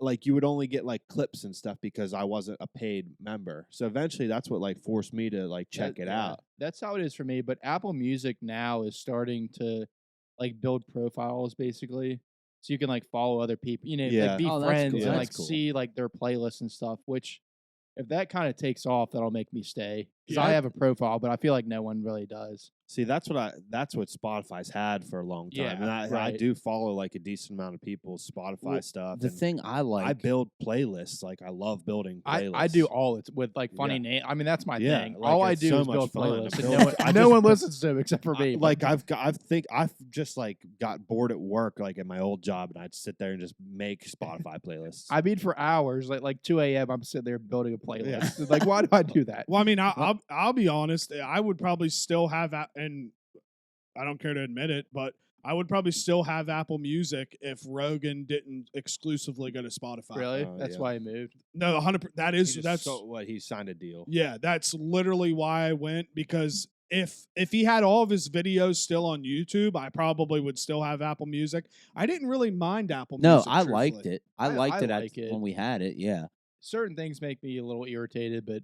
like you would only get like clips and stuff because I wasn't a paid member. So eventually that's what like forced me to like check it Yeah, out. That's how it is for me. But Apple Music now is starting to like build profiles basically. So you can like follow other people, Yeah. like be Oh, that's friends cool. and That's like cool. see like their playlists and stuff, which if that kind of takes off, that'll make me stay. Because Yeah. I have a profile, but I feel like no one really does. See, that's what Spotify's had for a long time. Yeah, And I right. do follow like a decent amount of people's Spotify Well, stuff. The and thing I like, I build playlists. Like I love building playlists. I do all it with like funny Yeah. name. I mean, that's my Yeah, thing. like, All I it's do so is much build fun to playlists. And build- no one, I no just- one listens to them except for me. Like I've just like got bored at work like at my old job, and I'd sit there and just make Spotify playlists. I mean, for hours, like 2 a.m., I'm sitting there building a playlist. Like, why do I do that? Well, I mean, I'll be honest. I would probably still have and I don't care to admit it, but I would probably still have Apple Music if Rogan didn't exclusively go to Spotify. Really? Oh, That's yeah. why he moved. No, 100%. That is He signed a deal. yeah. That's literally why I went, because if he had all of his videos still on YouTube, I probably would still have Apple Music. I didn't really mind Apple No, Music. I liked truthfully. it. I liked it, like it. when we had it. Yeah. Certain things make me a little irritated, but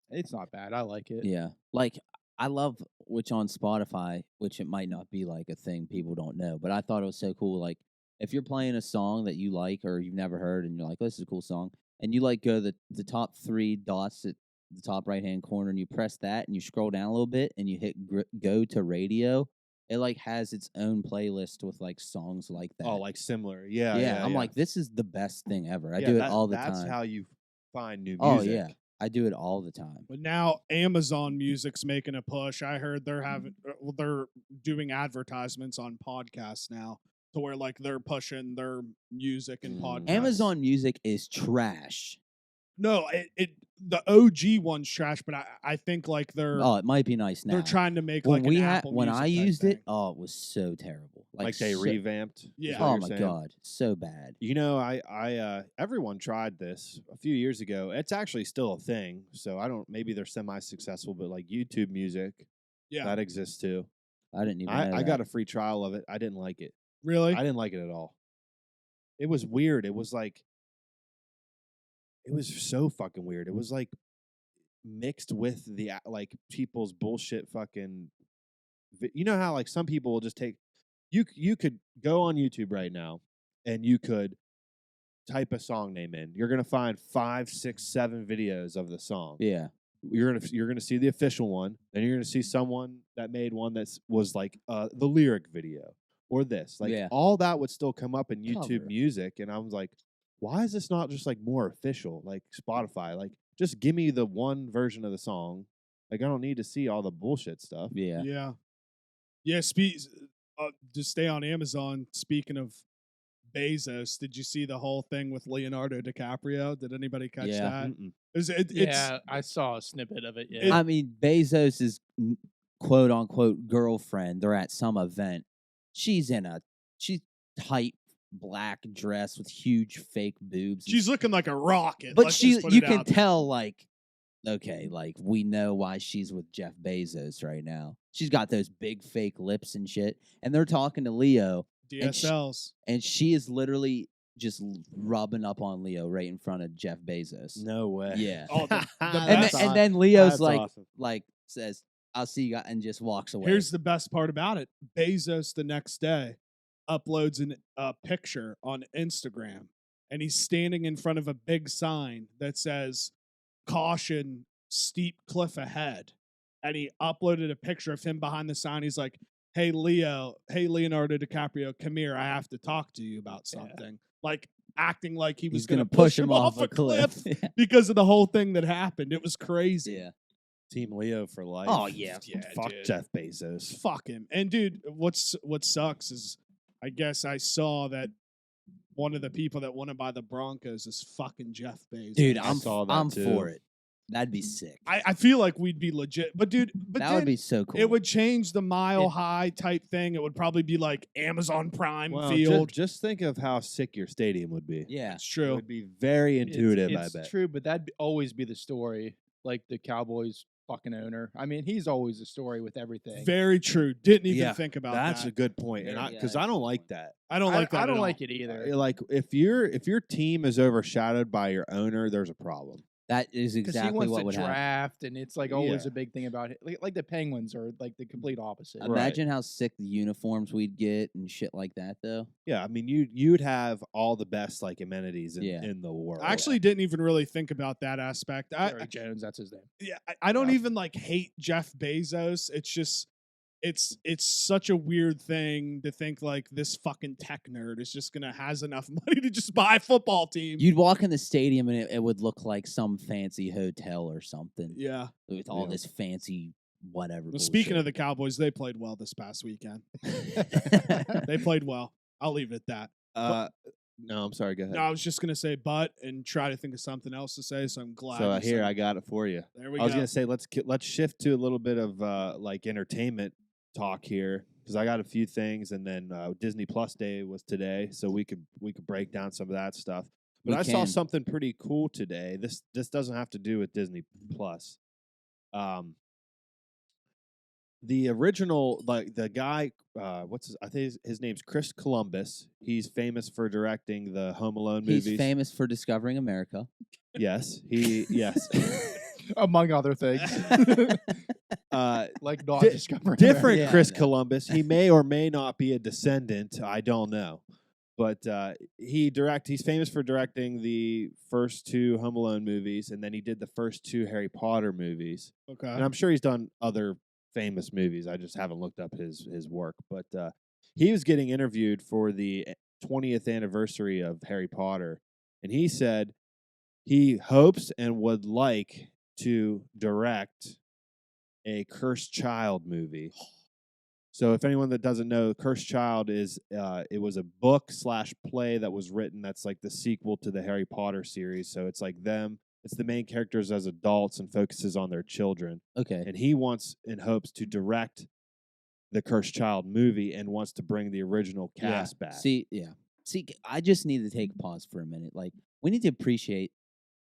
it's not bad. I like it. Yeah. Like, I love which on Spotify, which it might not be like a thing people don't know, but I thought it was so cool. Like, if you're playing a song that you like or you've never heard and you're like, oh, this is a cool song, and you like go the top 3 dots at the top right hand corner and you press that and you scroll down a little bit and you hit go to radio, it like has its own playlist with like songs like that. Oh, like similar. Yeah. yeah. I'm yeah. like, this is the best thing ever. I Yeah, do it all the That's time. how you find new music. Oh, yeah. I do it all the time. But now Amazon Music's making a push. I heard they're doing advertisements on podcasts now, to where like they're pushing their music and podcasts. Amazon Music is trash. No, the OG one's trash, but I think like they're Oh, it might be nice now. they're trying to make when like we an had Apple when Music I type used thing. it, oh, it was so terrible. Like they so- revamped. is Yeah. what Oh you're my saying? god, so bad. You know, I everyone tried this a few years ago. It's actually still a thing. So I don't. Maybe they're semi-successful, but like YouTube Music, Yeah, that exists too. I didn't even. know I got that. a free trial of it. I didn't like it. really. I didn't like it at all. It was weird. It was so fucking weird. It was like mixed with the like people's bullshit fucking. You know how like some people will just take. You could go on YouTube right now, and you could type a song name in. You're gonna find 5, 6, 7 videos of the song. Yeah, You're gonna see the official one, then you're gonna see someone that made one that was like the lyric video or this. Like Yeah. all that would still come up in YouTube Cover. Music, and I was like, why is this not just like more official, like Spotify? Like just give me the one version of the song. Like I don't need to see all the bullshit stuff. yeah. Yeah. To stay on Amazon. Speaking of Bezos, did you see the whole thing with Leonardo DiCaprio? Did anybody catch Yeah. that? Mm-mm. Yeah, I saw a snippet of it. Yeah. It- I mean, Bezos's quote unquote girlfriend. They're at some event. She's tight black dress with huge fake boobs. and She's looking like a rocket. But let's just put you it can out there. tell, like, okay, like we know why she's with Jeff Bezos right now. She's got those big fake lips and shit, and they're talking to Leo, and DSLs. and she is literally just rubbing up on Leo right in front of Jeff Bezos. No way. Yeah. Oh, the and best. then Leo's That's like, awesome. says, "I'll see you guys," and just walks away. Here's the best part about it. Bezos the next day uploads a picture on Instagram, and he's standing in front of a big sign that says, "Caution, steep cliff ahead." And he uploaded a picture of him behind the sign. He's like, hey, Leonardo DiCaprio, come here. I have to talk to you about something. Like acting like he was He's going to push him him off a cliff because of the whole thing that happened. It was crazy. Yeah. Team Leo for life. Oh, yeah. Fuck dude. Jeff Bezos. Fuck him. And dude, what sucks is I guess I saw that one of the people that want to buy the Broncos is fucking Jeff Bezos. Dude, I saw that I'm too. for it. That'd be sick. I feel like we'd be legit. But dude, that would be so cool. it would change the mile high type thing. It would probably be like Amazon Prime Well, Field. just think of how sick your stadium would be. Yeah. It's It true. would be very intuitive, It's I bet. true, but that'd always be the story. Like the Cowboys fucking owner. I mean, he's always a story with everything. Very true. Didn't even Yeah, think about That's that. a good point, and Yeah, because yeah, I don't good like point. that. I don't like that. I at don't all. like it either. Like if your team is overshadowed by your owner, there's a problem. That is Because exactly he wants what to would happen. draft, and it's like always Yeah. a big thing about it. Like the Penguins are like the complete opposite. Right. Imagine how sick the uniforms we'd get and shit like that, though. Yeah, I mean you'd have all the best like amenities Yeah. in the world. I actually didn't even really think about that aspect. Jerry Jones, that's his name. Yeah, I don't Yeah. even like hate Jeff Bezos. It's just it's such a weird thing to think like this fucking tech nerd is just gonna has enough money to just buy a football team. You'd walk in the stadium and it would look like some fancy hotel or something Yeah. with all Yeah. this fancy whatever. Well, speaking of the bullshit. Cowboys, they played well this past weekend. They played well. I'll leave it at that. No, I'm sorry. Go ahead. No, I was just gonna say but and try to think of something else to say. So I'm glad. So you here said I it. got it for you. There we I was go. gonna say let's shift to a little bit of like entertainment. talk here because I got a few things, and then Disney Plus Day was today, so we could break down some of that stuff. But I saw something pretty cool today. This doesn't have to do with Disney Plus. The original, like the guy, I think his name's Chris Columbus. He's famous for directing the Home Alone movies. He's famous for discovering America. Yes, yes. Among other things. Like not discovering different Yeah, Chris no. Columbus. He may or may not be a descendant. I don't know. But he's famous for directing the first 2 Home Alone movies, and then he did the first 2 Harry Potter movies. Okay. And I'm sure he's done other famous movies. I just haven't looked up his work. But he was getting interviewed for the 20th anniversary of Harry Potter, and he said he hopes and would like to direct a Cursed Child movie. So if anyone that doesn't know, Cursed Child is it was a book/play that was written that's like the sequel to the Harry Potter series. So it's like it's the main characters as adults and focuses on their children. Okay. And he wants and hopes to direct the Cursed Child movie and wants to bring the original cast back. See, I just need to take a pause for a minute. Like, we need to appreciate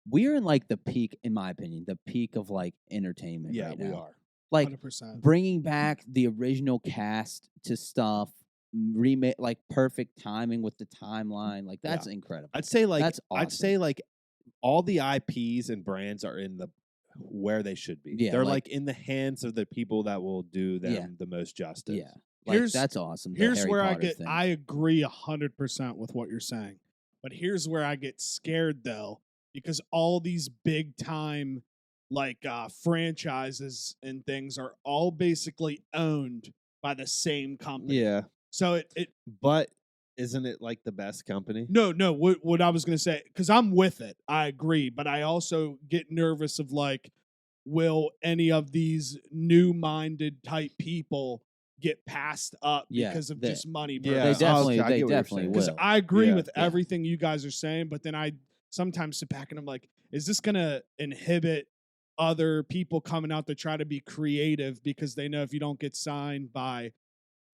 we're in like the peak, in my opinion, the peak of like entertainment right now. we are. Like 100%. bringing back the original cast to stuff, remake, like perfect timing with the timeline. Like that's incredible. I'd say like That's awesome. I'd say like all the IPs and brands are in where they should be. Yeah, They're like- like in the hands of the people that will do them the most justice. Yeah. Like Here's- that's awesome. the Here's Harry where Potter thing. I agree 100% with what you're saying. But here's where I get scared though, because all these big time like franchises and things are all basically owned by the same company. Yeah. So it But isn't it like the best company? no, what I was going to say, because I'm with it, I agree, but I also get nervous of like, will any of these new-minded type people get passed up Yeah, because of they- just money? Yeah, they purposes? definitely, I get what you're definitely saying. Because will. I agree Yeah, with yeah. everything you guys are saying, but then I sometimes sit back and I'm like, is this going to inhibit other people coming out to try to be creative because they know if you don't get signed by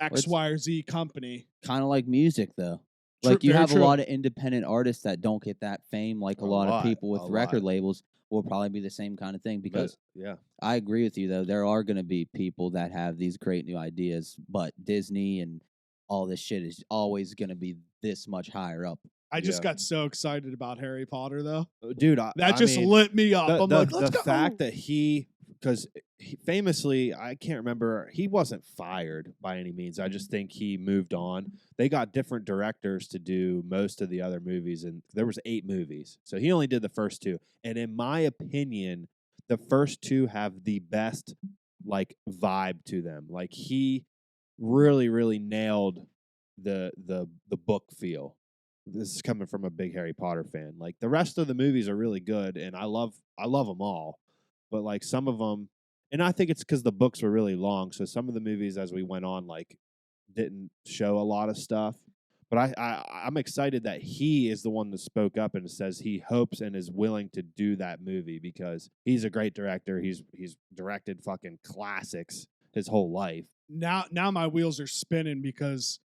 X, it's- Y, or Z company? Kind of like music, though. True- Like you very have true. a lot of independent artists that don't get that fame. Like a lot of people with a record lot. labels will probably be the same kind of thing. Because yeah. I agree with you, though. There are going to be people that have these great new ideas, but Disney and all this shit is always going to be this much higher up. I just Yeah. got so excited about Harry Potter, though. Dude, That just lit me up. I'm like, let's the go. fact that because famously, I can't remember, he wasn't fired by any means. I just think he moved on. They got different directors to do most of the other movies, and there was 8 movies. So he only did the first 2. And in my opinion, the first 2 have the best like vibe to them. Like he really, really nailed the book feel. This is coming from a big Harry Potter fan. Like the rest of the movies are really good, and I love them all. But like some of them, and I think it's because the books were really long, so some of the movies as we went on like didn't show a lot of stuff. But I'm excited that he is the one that spoke up and says he hopes and is willing to do that movie because he's a great director. He's directed fucking classics his whole life. Now my wheels are spinning because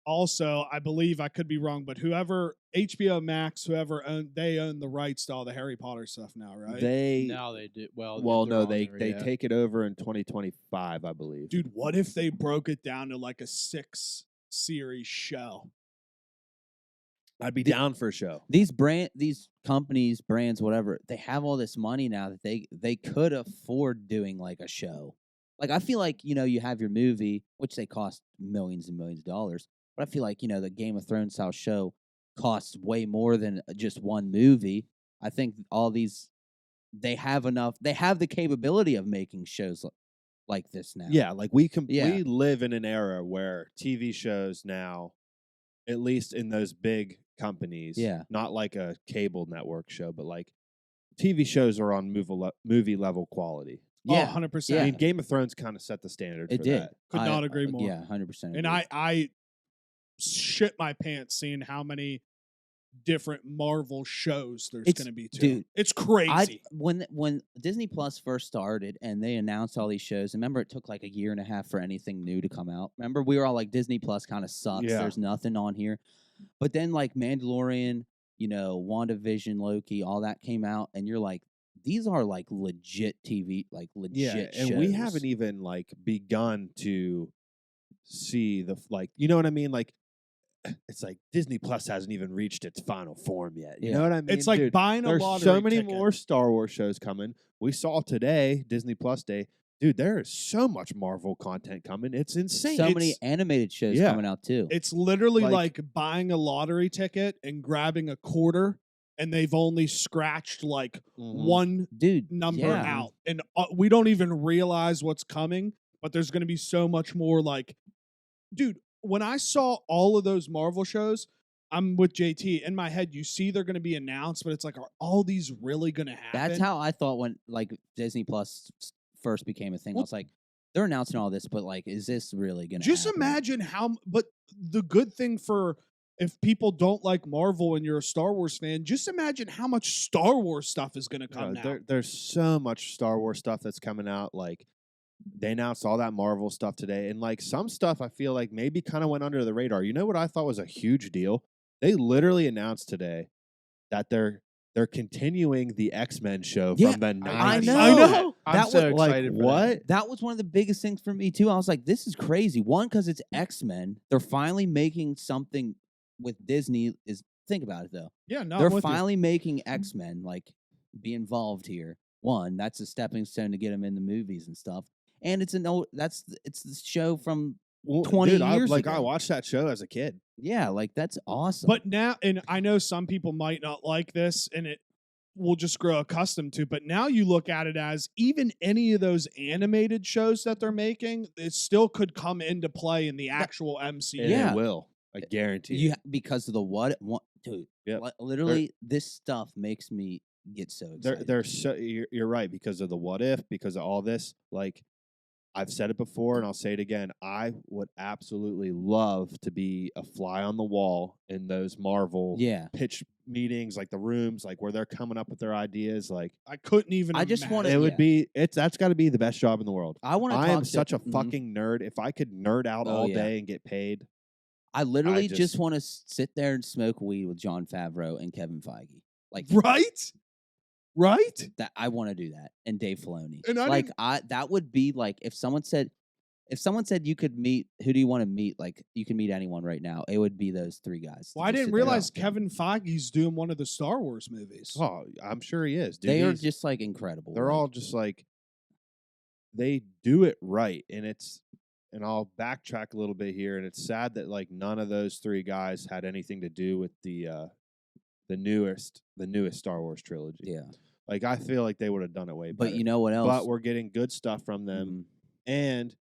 also I believe, I could be wrong, but whoever HBO Max, they own the rights to all the Harry Potter stuff now, right? Now they do. Well, No, on they there, yeah. take it over in 2025, I believe. Dude, what if they broke it down to like a 6-series show? I'd be down for a show. These companies, brands, whatever, they have all this money now that they could afford doing like a show. Like I feel like, you have your movie, which they cost millions and millions of dollars. But I feel like, the Game of Thrones style show costs way more than just one movie. I think all these, they have the capability of making shows like this now. Yeah, like we Yeah. live in an era where TV shows now, at least in those big companies, Yeah. not like a cable network show, but like TV shows are on movie level quality. Yeah. 100%. I mean, Game of Thrones kind of set the standard It for did. that. Could not agree more. Yeah, 100%. And I shit my pants seeing how many different Marvel shows there's It's- going to be too. dude, It's crazy. When Disney Plus first started and they announced all these shows, remember it took like a year and a half for anything new to come out. Remember we were all like, Disney Plus kind of sucks. Yeah. There's nothing on here. But then like Mandalorian, WandaVision, Loki, all that came out, and you're like, these are like legit TV, like legit and shows. we haven't even like begun to see the you know what I mean? Like, it's like Disney Plus hasn't even reached its final form yet. You Yeah. know what I mean? It's like Dude, buying a there's lottery so many ticket. more Star Wars shows coming. We saw today, Disney Plus Day. Dude, there is so much Marvel content coming. It's insane. so many It's- animated shows yeah. coming out too. It's literally Like- like buying a lottery ticket and grabbing a quarter, and they've only scratched like Mhm. one Dude, number yeah. out, and we don't even realize what's coming. But there's going to be so much more. Like, dude, when I saw all of those Marvel shows, I'm with JT. In my head, you see they're going to be announced, but it's like, are all these really going to happen? That's how I thought when like Disney Plus first became a thing. I Well- was like, they're announcing all this, but like, is this really gonna Just happen? imagine how. But the good thing for if people don't like Marvel and you're a Star Wars fan, just imagine how much Star Wars stuff is going to come out. There's so much Star Wars stuff that's coming out. Like, they announced all that Marvel stuff today, and like some stuff I feel like maybe kind of went under the radar. You know what I thought was a huge deal? They literally announced today that they're continuing the X-Men show Yeah, from the 90s. I know. I know. I'm That so was- Like, excited. for that. what? That was one of the biggest things for me too. I was like, this is crazy. One, because it's X-Men. They're finally making something with Disney. Think about it though. Yeah, no, They're I'm with you. finally making X-Men like be involved here. One, that's a stepping stone to get them in the movies and stuff. And it's it's the show from Well, 20 dude, years I ago. watched that show as a kid. yeah, like that's awesome. But now, and I know some people might not like this, and it will just grow accustomed to. But now you look at it as even any of those animated shows that they're making, it still could come into play in the actual MCU. And Yeah. it will. I guarantee you it. because of the dude. Yep. Literally, this stuff makes me get so excited. They're so you're right, because of the what if, because of all this. Like, I've said it before and I'll say it again. I would absolutely love to be a fly on the wall in those Marvel yeah. pitch meetings, like the rooms, like where they're coming up with their ideas. Like, I couldn't even. I just wanna- imagine. it would yeah. be that's got to be the best job in the world. I want to. I am such a Mhm. fucking nerd. If I could nerd out Oh, all yeah. day and get paid, I literally just- just want to sit there and smoke weed with John Favreau and Kevin Feige. Like right. that, I want to do that, and Dave Filoni. And I like didn't- that would be like if someone said you could meet, who do you want to meet? Like you can meet anyone right now. It would be those three guys. to Well, I just didn't sit there and realize talk. Kevin Feige's doing one of the Star Wars movies. oh, I'm sure he is. Dude, They are He's- just like incredible. they're like, all just like, they do it right, and I'll backtrack a little bit here, and it's sad that like none of those three guys had anything to do with the newest Star Wars trilogy. yeah. Like, I feel like they would have done it way better. But you know what else? But we're getting good stuff from them, Mhm. and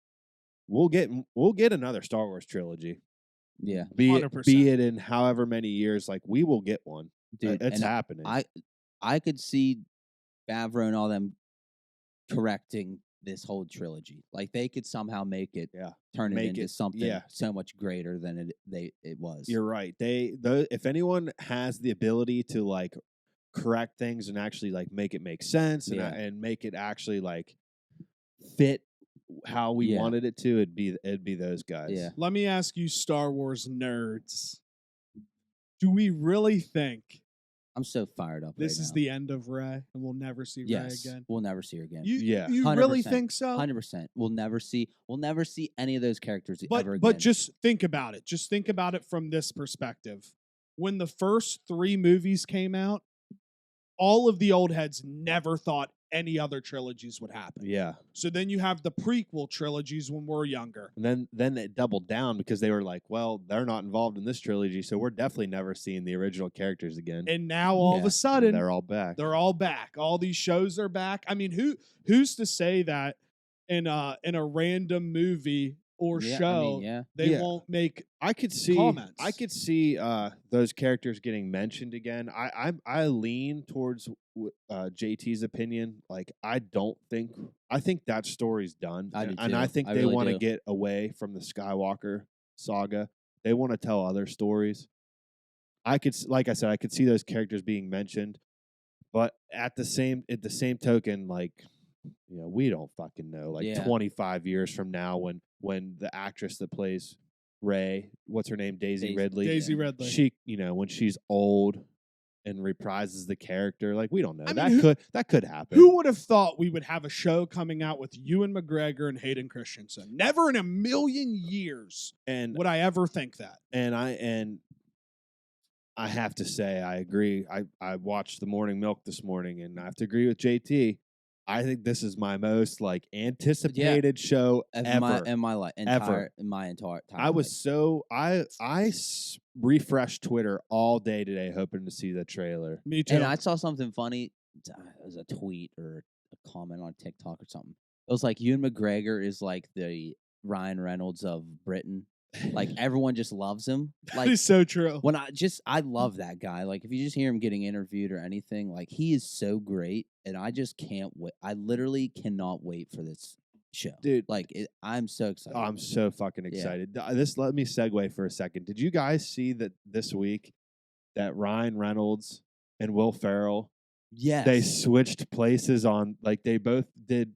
we'll get another Star Wars trilogy. Yeah, Be 100%. it in however many years, like we will get one. dude, It's and happening. I could see Favreau and all them correcting this whole trilogy. Like they could somehow make it Yeah. turn it Make into it- something yeah. so much greater than it was. You're right. If anyone has the ability to like correct things and actually like make it make sense Yeah. and make it actually like fit how we Yeah. wanted it to, it'd be those guys. Yeah. Let me ask you, Star Wars nerds. Do we really think I'm so fired up. this right is now. the end of Rey and we'll never see yes. Rey again? We'll never see her again. Yeah. You really 100%. think so? 100%. We'll never see any of those characters ever again. But just think about it. Just think about it from this perspective. When the first 3 movies came out, all of the old heads never thought any other trilogies would happen. Yeah. So then you have the prequel trilogies when we're younger. And then it doubled down because they were like, well, they're not involved in this trilogy, so we're definitely never seeing the original characters again. And now all of Yeah. a sudden They're all back. they're all back. All these shows are back. I mean, who's to say that in a random movie or yeah, show I mean, yeah. they Yeah. won't make I could see comments. I could see those characters getting mentioned again. I lean towards JT's opinion. Like, I think that story's done. I do and too. I think I they really want to do. get away from the Skywalker saga. They want to tell other stories. like I said, I could see those characters being mentioned, but at the same token, like, we don't fucking know. Like Yeah. 25 years from now, when the actress that plays Ray, what's her name, Daisy Ridley, Daisy Ridley. she, when she's old and reprises the character, like, we don't know. I mean, that could happen. Who would have thought we would have a show coming out with Ewan McGregor and Hayden Christensen? Never in a million years And would I ever think that. And I have to say, I agree. I watched The Morning Milk this morning, and I have to agree with JT. I think this is my most anticipated show ever. In my entire I was refreshed Twitter all day today, hoping to see the trailer. Me too. And I saw something funny. It was a tweet or a comment on TikTok or something. It was like Ewan McGregor is like the Ryan Reynolds of Britain. Like everyone just loves him. That Like is so true. when I love that guy. Like if you just hear him getting interviewed or anything, like he is so great, and I just can't wait. I literally cannot wait for this show, Dude. Like I'm so excited. Oh, I'm so fucking Yeah. excited. Let me segue for a second. Did you guys see that this week that Ryan Reynolds and Will Ferrell, Yes, they switched places on, like, they both did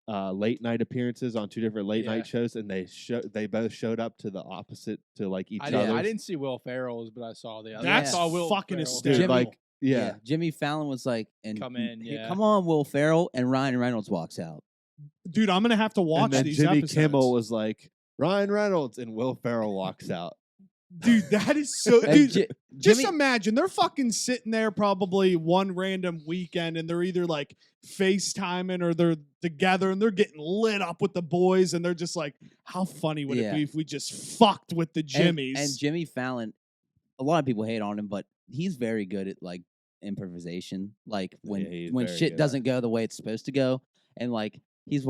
late night appearances on two different late night shows, and they both showed up to the opposite to like each other. I didn't see Will Ferrell's, but I saw the other. That's I saw Will fucking Ferrell. hysterical. Dude, like, yeah. Jimmy Fallon was like, Come in, "Here, yeah. come on, Will Ferrell," and Ryan Reynolds walks out. Dude, I'm going to have to watch And then these Jimmy episodes. Kimmel was like, Ryan Reynolds, and Will Ferrell walks out. Dude, that is so... And Dude, Ji- just Jimmy- imagine, they're fucking sitting there probably one random weekend, and they're either like FaceTiming or they're together, and they're getting lit up with the boys, and they're just like, how funny would it Yeah. be if we just fucked with the Jimmies? And Jimmy Fallon, a lot of people hate on him, but he's very good at like improvisation. Like when he's when very shit good at doesn't go the way it's supposed to go, and like he's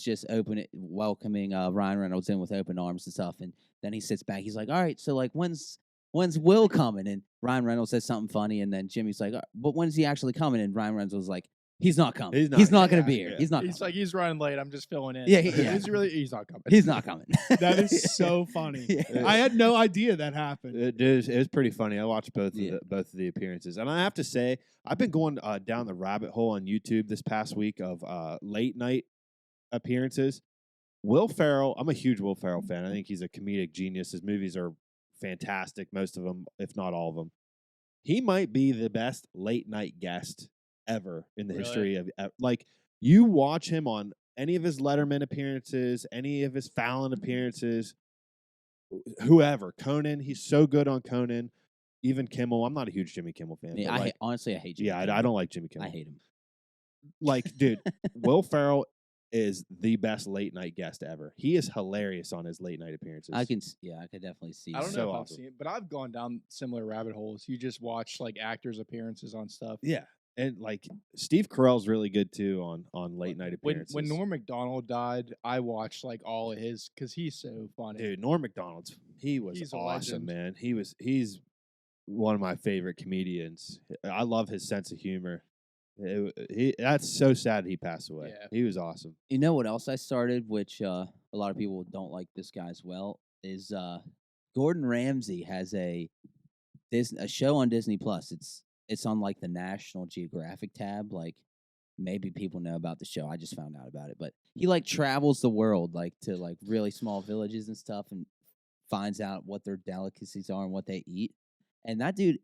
just welcoming Ryan Reynolds in with open arms and stuff, and then he sits back. He's like, "All right, so like when's Will coming?" And Ryan Reynolds says something funny, and then Jimmy's like, "But when's he actually coming?" And Ryan Reynolds was like, "He's not coming. He's not going to be here. yeah. He's not. He's coming. like, he's running late. I'm just filling in. Yeah, yeah. He's not coming. He's not coming." That is so funny. Yeah. I had no idea that happened. It was pretty funny. I watched both Yeah. of the appearances, and I have to say, I've been going down the rabbit hole on YouTube this past week of late night appearances. Will Ferrell, I'm a huge Will Ferrell fan. I think he's a comedic genius. His movies are fantastic, most of them, if not all of them. He might be the best late night guest ever in the Really? history of, like, you watch him on any of his Letterman appearances, any of his Fallon appearances, whoever, Conan, he's so good on Conan, even Kimmel. I'm not a huge Jimmy Kimmel fan. Yeah, but honestly, I hate Jimmy. yeah, Kimmel. I don't like Jimmy Kimmel. I hate him. Like, dude, Will Ferrell is the best late night guest ever. He is hilarious on his late night appearances. I could definitely see. I don't So know if awesome. I've seen it, but I've gone down similar rabbit holes. You just watch like actors' appearances on stuff. Yeah, and like Steve Carell's really good too on late night appearances. When Norm Macdonald died, I watched like all of his because he's so funny. Dude, Norm Macdonald's he's He's a awesome, legend. man. He's one of my favorite comedians. I love his sense of humor. That's so sad he passed away. Yeah. He was awesome. You know what else I started, which a lot of people don't like this guy as well, is Gordon Ramsay has a show on Disney Plus. It's on like the National Geographic tab. Like maybe people know about the show. I just found out about it, but he like travels the world like to like really small villages and stuff, and finds out what their delicacies are and what they eat. And that dude,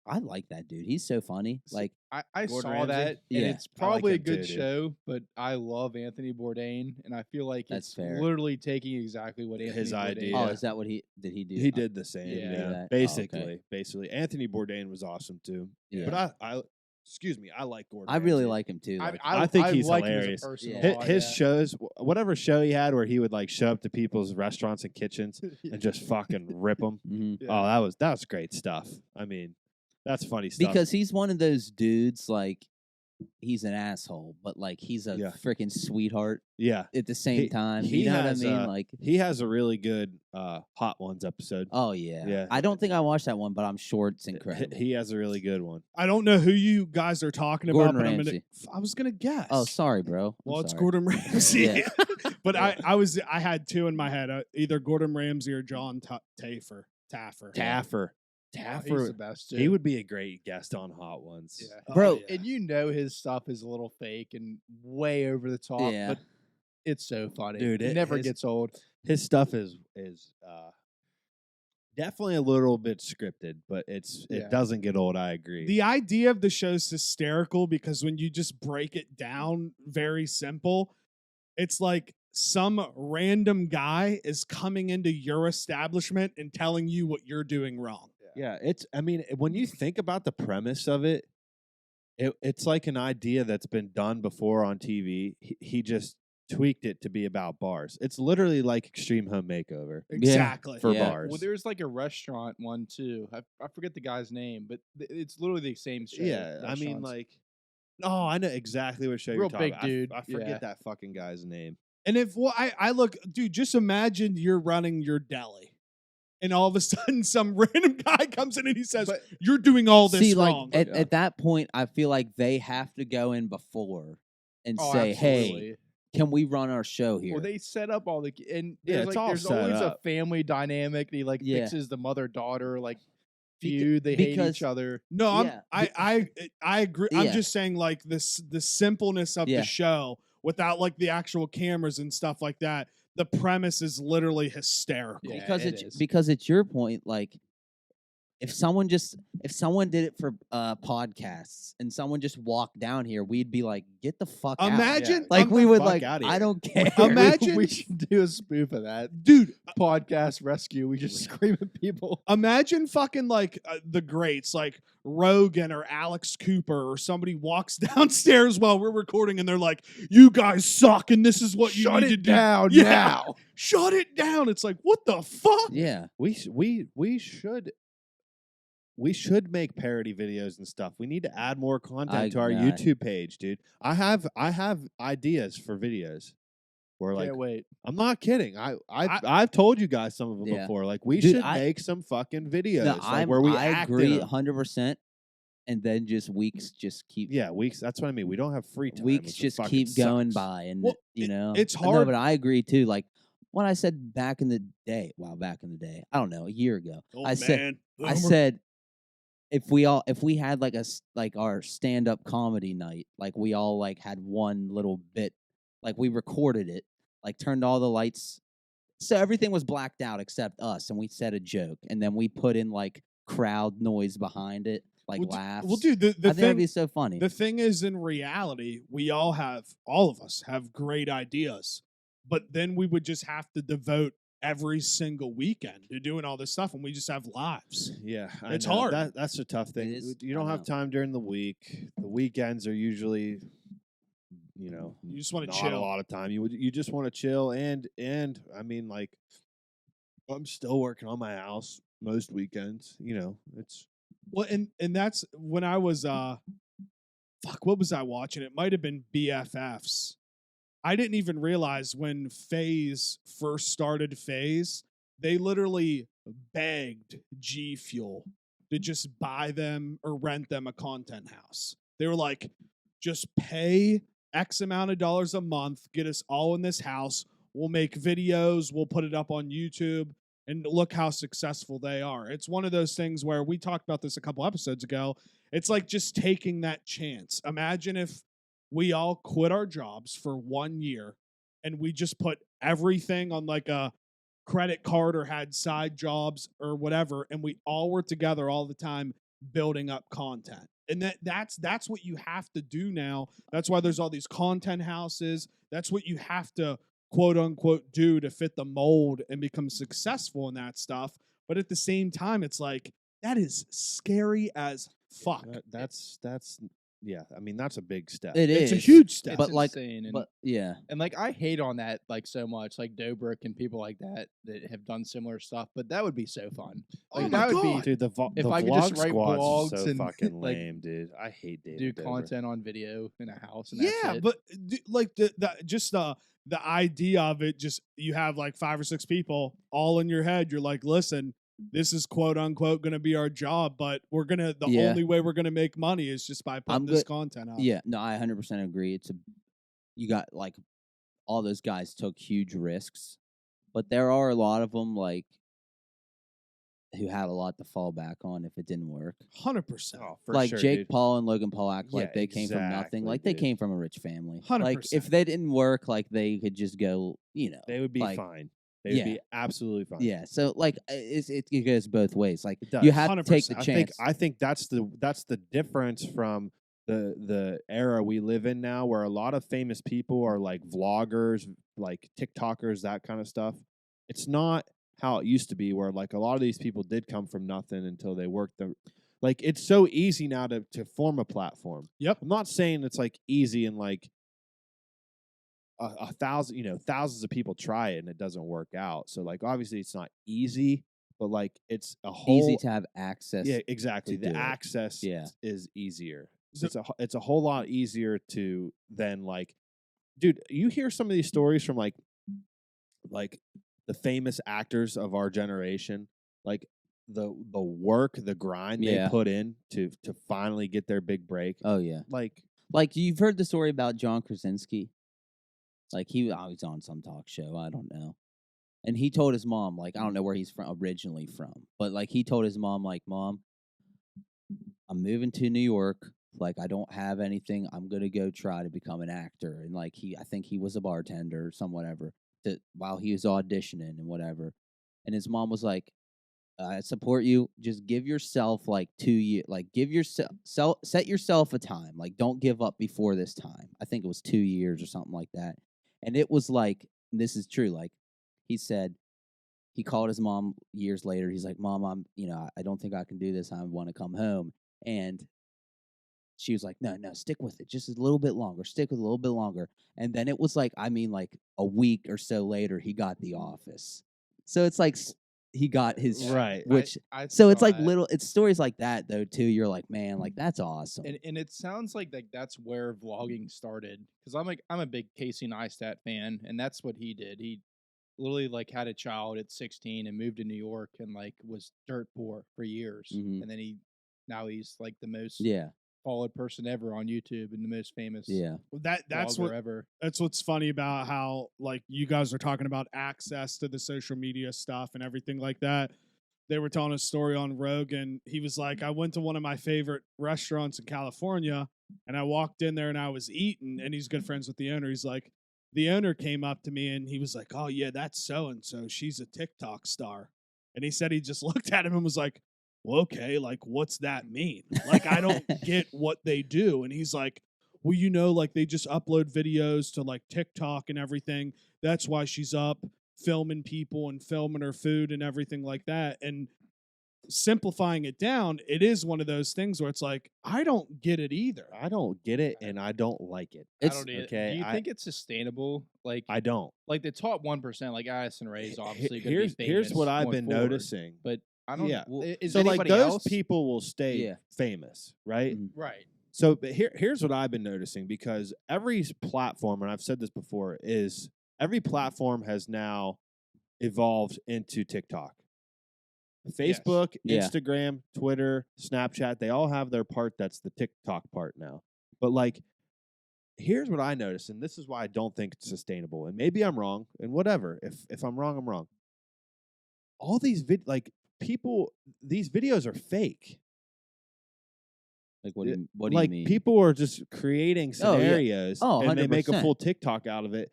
I like that dude. He's so funny. Like I Gordon saw Ramsay? that, and Yeah. it's I like probably a him too, good dude. show, but I love Anthony Bourdain, and I feel like That's it's fair. literally taking exactly what His Anthony idea. oh, Bourdain is that what he did? He do? He did the same. Yeah. Yeah, That? Oh, okay. basically. Anthony Bourdain was awesome too. Yeah. But I excuse me, I like Gordon. I really Ramsay. like him too. Like, I think he's like hilarious. Him as a person Yeah. a lot, His yeah. shows, whatever show he had where he would like show up to people's restaurants and kitchens Yeah. and just fucking rip them. mhm. Yeah. Oh, that was great stuff. I mean, that's funny stuff. Because he's one of those dudes, like, he's an asshole, but, like, he's a Yeah. freaking sweetheart yeah, at the same He- time. he You know what I has, mean? Like, he has a really good Hot Ones episode. oh, yeah. Yeah. I don't think I watched that one, but I'm sure it's incredible. He has a really good one. I don't know who you guys are talking Gordon about, but Ramsay. I was gonna guess. Oh, sorry, bro. Well, I'm it's sorry. Gordon Ramsay. Yeah. But I had two in my head, either Gordon Ramsay or John Taffer. Taffer. He's Taffer, the best too. he would be a great guest on Hot Ones. Yeah. Bro. And you know his stuff is a little fake and way over the top, Yeah. but it's so funny. Dude, it it never has- gets old. His stuff is definitely a little bit scripted, but Yeah. it doesn't get old. I agree. The idea of the show's hysterical because when you just break it down very simple, it's like some random guy is coming into your establishment and telling you what you're doing wrong. Yeah, I mean, when you think about the premise of it, it's like an idea that's been done before on TV. He just tweaked it to be about bars. It's literally like Extreme Home Makeover Exactly. for Yeah. bars. Well, there's like a restaurant one too. I forget the guy's name, but it's literally the same show. Yeah, I mean, restaurants. like, oh, I know exactly what show you're Real talking big about. dude, I forget yeah. that fucking guy's name. And if I look, dude, just imagine you're running your deli, and all of a sudden some random guy comes in and he says, But- "You're doing all this See, like wrong." at that point, I feel like they have to go in before and Oh, say, "Hey, absolutely. can we run our show here?" Well, they set up all the and Yeah, there's it's like all there's set always up. a family dynamic. And he like Yeah. fixes the mother-daughter like Beca- feud. They hate because- each other. No, Yeah. I agree. I'm Yeah. just saying, like the simpleness of Yeah. the show without like the actual cameras and stuff like that. The premise is literally hysterical. Yeah, because it it's is. because it's your point. Like, if someone did it for podcasts and someone just walked down here, we'd be like, "Get the fuck out!" Imagine, Like we would fuck like, outta I here. don't care. Imagine- we should do a spoof of that dude. podcast rescue. We just scream at people. Imagine fucking like the greats, like Rogan or Alex Cooper, or somebody walks downstairs while we're recording, and they're like, "You guys suck, and this is what you Shut need to it do. down Yeah. now. Shut it down." It's like, what the fuck? Yeah, We should make parody videos and stuff. We need to add more content to our yeah. YouTube page, dude. I have ideas for videos. Where like Can't wait. I'm not kidding. I've told you guys some of them Yeah. before. Like we Dude, should I- make some fucking videos no, like, where we I act in agree 'em. 100%. And then just weeks just keep Yeah, weeks. That's what I mean. We don't have free time. weeks which just fucking keep going sucks. by, and Well, you know it's No, hard- but I agree too. Like what I said back in the day. Wow, back in the day. I don't know, a year ago. Oh, I said man. I Boomer. said if we had like our stand up comedy night, like we all like had one little bit, like we recorded it, like turned all the lights, so everything was blacked out except us, and we said a joke, and then we put in like crowd noise behind it, like Well, laughs. Well, dude, the I think that'd thing be so funny. The thing is, in reality, all of us have great ideas, but then we would just have to devote every single weekend to doing all this stuff, and we just have lives. Yeah, I It's know. hard. That's a tough thing. is. You I don't have know. time during the week. The weekends are usually, You just want to not a chill. lot of time. You just want to chill, and I mean, like, I'm still working on my house most weekends. It's Well, and that's when I was what was I watching? It might have been BFFs. I didn't even realize when Phase first started Phase, they literally begged G Fuel to just buy them or rent them a content house. They were like, just pay X amount of dollars a month, get us all in this house. We'll make videos, we'll put it up on YouTube, and look how successful they are. It's one of those things where we talked about this a couple episodes ago. It's like just taking that chance. Imagine if we all quit our jobs for 1 year and we just put everything on like a credit card or had side jobs or whatever, and we all were together all the time building up content. And that's what you have to do now. That's why there's all these content houses. That's what you have to quote unquote do to fit the mold and become successful in that stuff. But at the same time, it's like that is scary as fuck. that's yeah. I mean, that's a big step. It's a is. huge step. But like, insane. And, but yeah, and like I hate on that like so much, like Dobrik and people like that have done similar stuff. But that would be so fun. Like Oh that my would God. be Dude, the If the I could vlog just write squad's blogs so and, fucking like, lame, dude. I hate David do Dobrik. content on video in a house. And Yeah, that's it. but like the idea of it, just you have like 5 or 6 people all in your head. You're like, listen, this is quote unquote going to be our job, but the Yeah. only way we're going to make money is just by putting I'm this good- content out. yeah, no, I 100% agree. You got like all those guys took huge risks, but there are a lot of them like who had a lot to fall back on if it didn't work. 100%. Oh, for Like sure, Jake dude. Paul and Logan Paul act like Yeah, they came from nothing. exactly, Like they dude. came from a rich family. 100%. Like if they didn't work, like they could just go, They would be like, fine. They would be absolutely fine. Yeah. So like it goes both ways. Like It does. you have to take the 100%. chance. I think that's the difference from the era we live in now, where a lot of famous people are like vloggers, like TikTokers, that kind of stuff. It's not how it used to be, where like a lot of these people did come from nothing until they worked them. Like it's so easy now to form a platform. Yep. I'm not saying it's like easy and like a thousand, thousands of people try it and it doesn't work out. So like obviously it's not easy, but like it's a whole easy to have access. Yeah, exactly. to The do it. access Yeah. is easier. So- It's a whole lot easier to than like, dude. You hear some of these stories from like the famous actors of our generation, like the work, the grind Yeah. they put in to finally get their big break. Oh yeah. Like Like you've heard the story about John Krasinski. Like he was on some talk show. I don't know. And he told his mom, like, I don't know where he's originally from, but like he told his mom, like, Mom, I'm moving to New York. Like, I don't have anything. I'm gonna go try to become an actor. And like I think he was a bartender or some whatever. While he was auditioning and whatever. And his mom was like, I support you. Just give yourself like 2 years. Like, give yourself set yourself a time. Like, don't give up before this time. I think it was 2 years or something like that. And it was like, this is true. Like, he said, he called his mom years later. He's like, Mom, I don't think I can do this. I want to come home. And she was like, no, stick with it. Just a little bit longer. Stick with it a little bit longer. And then it was like, like a week or so later, he got The Office. So it's like he got his right. which I so it's saw like that. it's stories like that though too. You're like, man, like that's awesome. And it sounds like that's where vlogging started, because I'm a big Casey Neistat fan, and that's what he did. He literally like had a child at 16 and moved to New York and like was dirt poor for years, Mhm. and then he's like the most Yeah, followed person ever on YouTube and the most famous yeah, That's vlogger what ever. That's what's funny about how like you guys are talking about access to the social media stuff and everything like that. They were telling a story on Rogan. He was like, I went to one of my favorite restaurants in California and I walked in there and I was eating, and he's good friends with the owner. He's like, the owner came up to me and he was like, oh yeah, that's so and so. She's a TikTok star. And he said he just looked at him and was like, well, okay, like what's that mean? Like I don't get what they do. And he's like, well, like they just upload videos to like TikTok and everything. That's why she's up filming people and filming her food and everything like that. And simplifying it down, it is one of those things where it's like, I don't get it either. I don't get it and I don't like it. I it's don't either. okay, Do you I- think it's sustainable? Like I don't. like the top 1%, like Addison Ray's obviously going to be Here's famous what I've going been forward, noticing. but I don't. Yeah. Well, is So like anybody those else? people will stay Yeah. famous, right? Mhm. Right. So but here's what I've been noticing, because every platform, and I've said this before, is every platform has now evolved into TikTok. Facebook, Yeah. Instagram, Twitter, Snapchat, they all have their part that's the TikTok part now. But like, here's what I noticed, and this is why I don't think it's sustainable. And maybe I'm wrong, and whatever. If I'm wrong, I'm wrong. All these these videos are fake. like what do you Like mean? people are just creating Oh, yeah. scenarios Oh, and they make a 100%. full TikTok out of it.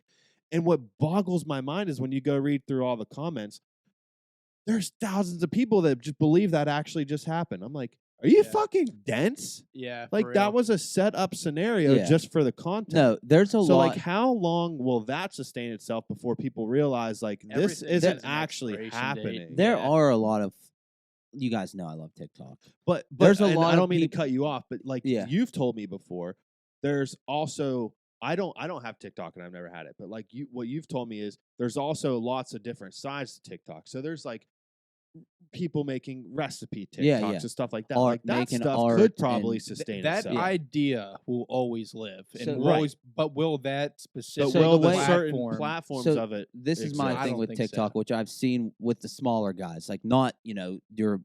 And what boggles my mind is when you go read through all the comments, there's thousands of people that just believe that actually just happened. I'm like, are you Yeah. fucking dense? Yeah. Like for that real. was a set up scenario Yeah. just for the content. No, there's a So lot. like how long will that sustain itself before people realize like this Everything has isn't an actually expiration date. happening? there Yeah. are a lot of. You guys know I love TikTok. But There's a and lot I don't of mean peop- to cut you off, but like Yeah. you've told me before, there's also I don't have TikTok and I've never had it, but like what you've told me is there's also lots of different sides to TikTok. So there's like people making recipe TikToks Yeah, yeah. and stuff like that. Art, Like that making stuff art could probably and- sustain that itself. idea will always live, and So- will Right. always. But will that specific But So will the the way- certain platform? platforms So of it This is my exist? I thing don't with think so. TikTok, which I've seen with the smaller guys, like not your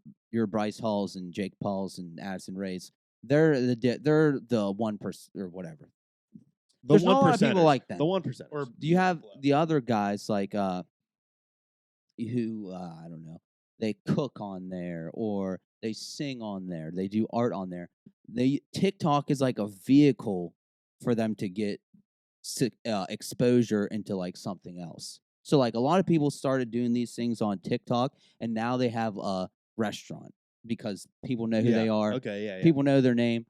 Bryce Halls and Jake Pauls and Addison Rays. They're the 1% or whatever. The There's not a lot of people 1%ers, like that. The 1%. Or Do you have below. the other guys like who I don't know, they cook on there, or they sing on there, they do art on there. TikTok is like a vehicle for them to get exposure into like something else. So like a lot of people started doing these things on TikTok, and now they have a restaurant because people know who they are. Okay, yeah. People know their name.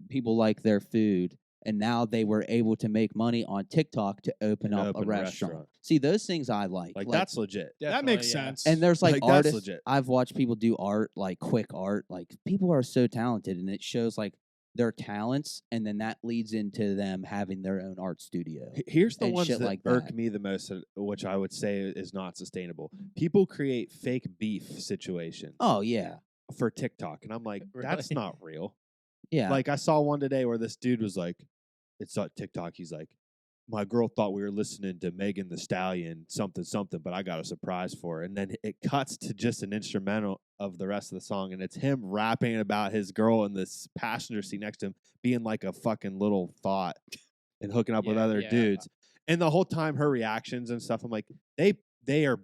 People like their food. And now they were able to make money on TikTok to open up a restaurant. See, those things I like. Like that's legit. That makes sense. And there's like Like, that's artists. legit. I've watched people do art, like quick art. Like people are so talented, and it shows like their talents, and then that leads into them having their own art studio. Here's the and ones shit that like irk that. me the most, which I would say is not sustainable. People create fake beef situations Oh yeah, for TikTok, and I'm like, that's Really? not real. yeah. Like I saw one today where this dude was like, it's on TikTok. He's like, my girl thought we were listening to Megan Thee Stallion something, but I got a surprise for her. And then it cuts to just an instrumental of the rest of the song, and it's him rapping about his girl in this passenger seat next to him being like a fucking little thought and hooking up with other dudes. And the whole time her reactions and stuff, I'm like, they planned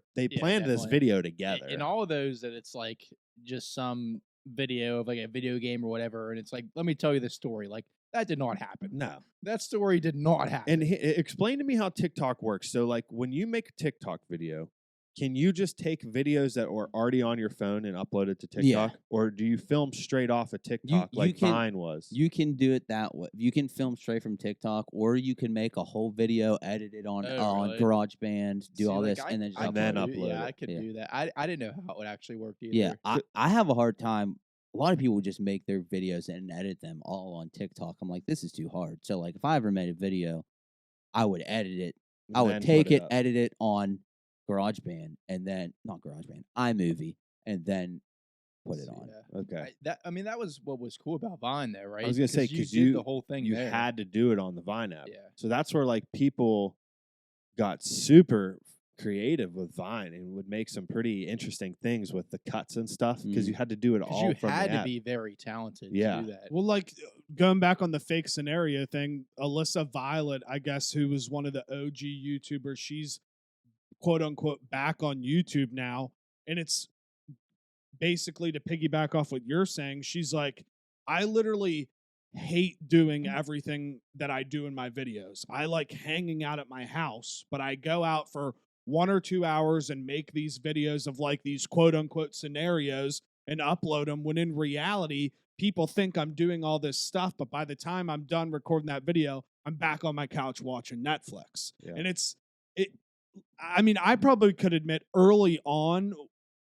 this definitely. video together. In all of those, that it's like just some video of like a video game or whatever, and it's like, let me tell you this story. Like that did not happen. No. That story did not happen. And explain to me how TikTok works. So, like, when you make a TikTok video, can you just take videos that are already on your phone and upload it to TikTok? Or do you film straight off of TikTok like Vine was? You can do it that way. You can film straight from TikTok, or you can make a whole video, edit it on really? GarageBand, do See, all like, this, and then just and then upload it. upload Yeah, it. I could Yeah. do that. I didn't know how it would actually work either. Yeah, I have a hard time. A lot of people just make their videos and edit them all on TikTok. I'm like, this is too hard. So like, if I ever made a video, I would edit it. And I then would take put it, up. edit it on GarageBand, and then not GarageBand, iMovie, and then put it on. Okay. I mean, that was what was cool about Vine, though, right? I was gonna say, you 'cause did you- the whole thing. You there. had to do it on the Vine app. Yeah. So that's where like people got super creative with Vine and would make some pretty interesting things with the cuts and stuff because you had to do it because all you from had the to app. be very talented Yeah. to do that. Well, like going back on the fake scenario thing, Alyssa Violet, I guess, who was one of the OG YouTubers, she's quote unquote back on YouTube now. And it's basically to piggyback off what you're saying. She's like, I literally hate doing everything that I do in my videos. I like hanging out at my house, but I go out for 1 or 2 hours and make these videos of like these quote unquote scenarios and upload them, when in reality, people think I'm doing all this stuff, but by the time I'm done recording that video, I'm back on my couch watching Netflix. Yeah. And I mean, I probably could admit early on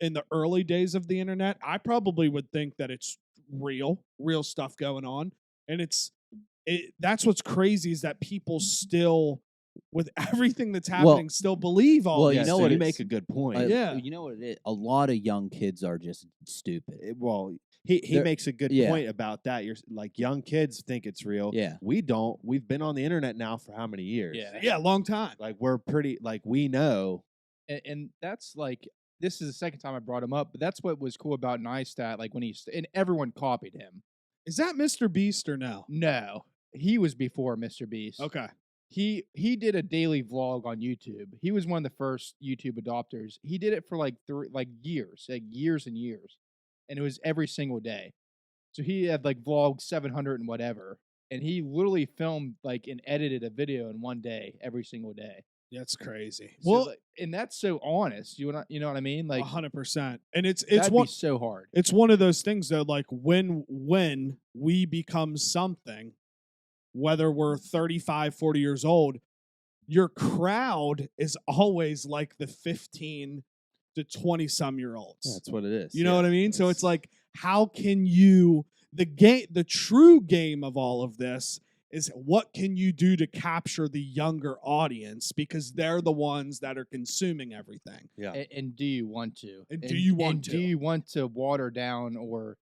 in the early days of the internet, I probably would think that it's real stuff going on. And that's what's crazy, is that people still, with everything that's happening, still believe all well, this. you know so what you it make is? a good point. Yeah. You know what it is? A lot of young kids are just stupid. Well, he They're- makes a good yeah. point about that. You're like, young kids think it's real. Yeah. We don't. We've been on the internet now for how many years? Yeah, long time. Like we're pretty. Like we know. And that's like, this is the second time I brought him up, but that's what was cool about Neistat. Like when and everyone copied him. Is that Mr. Beast or no? No, he was before Mr. Beast. Okay. He did a daily vlog on YouTube. He was one of the first YouTube adopters. He did it for like years and years, and it was every single day. So he had like vlogged 700 and whatever, and he literally filmed like and edited a video in one day every single day. That's crazy. So, Well, like, and that's so honest. You know what I mean? Like 100%. And it's that'd one be so hard. it's one of those things though, like when we become something, whether we're 35, 40 years old, your crowd is always like the 15 to 20 some year olds. That's what it is. You know what I mean? So it's like, how can you, the true game of all of this is, what can you do to capture the younger audience, because they're the ones that are consuming everything. Yeah. And do you want to? And do you want and to? Do you want to water down or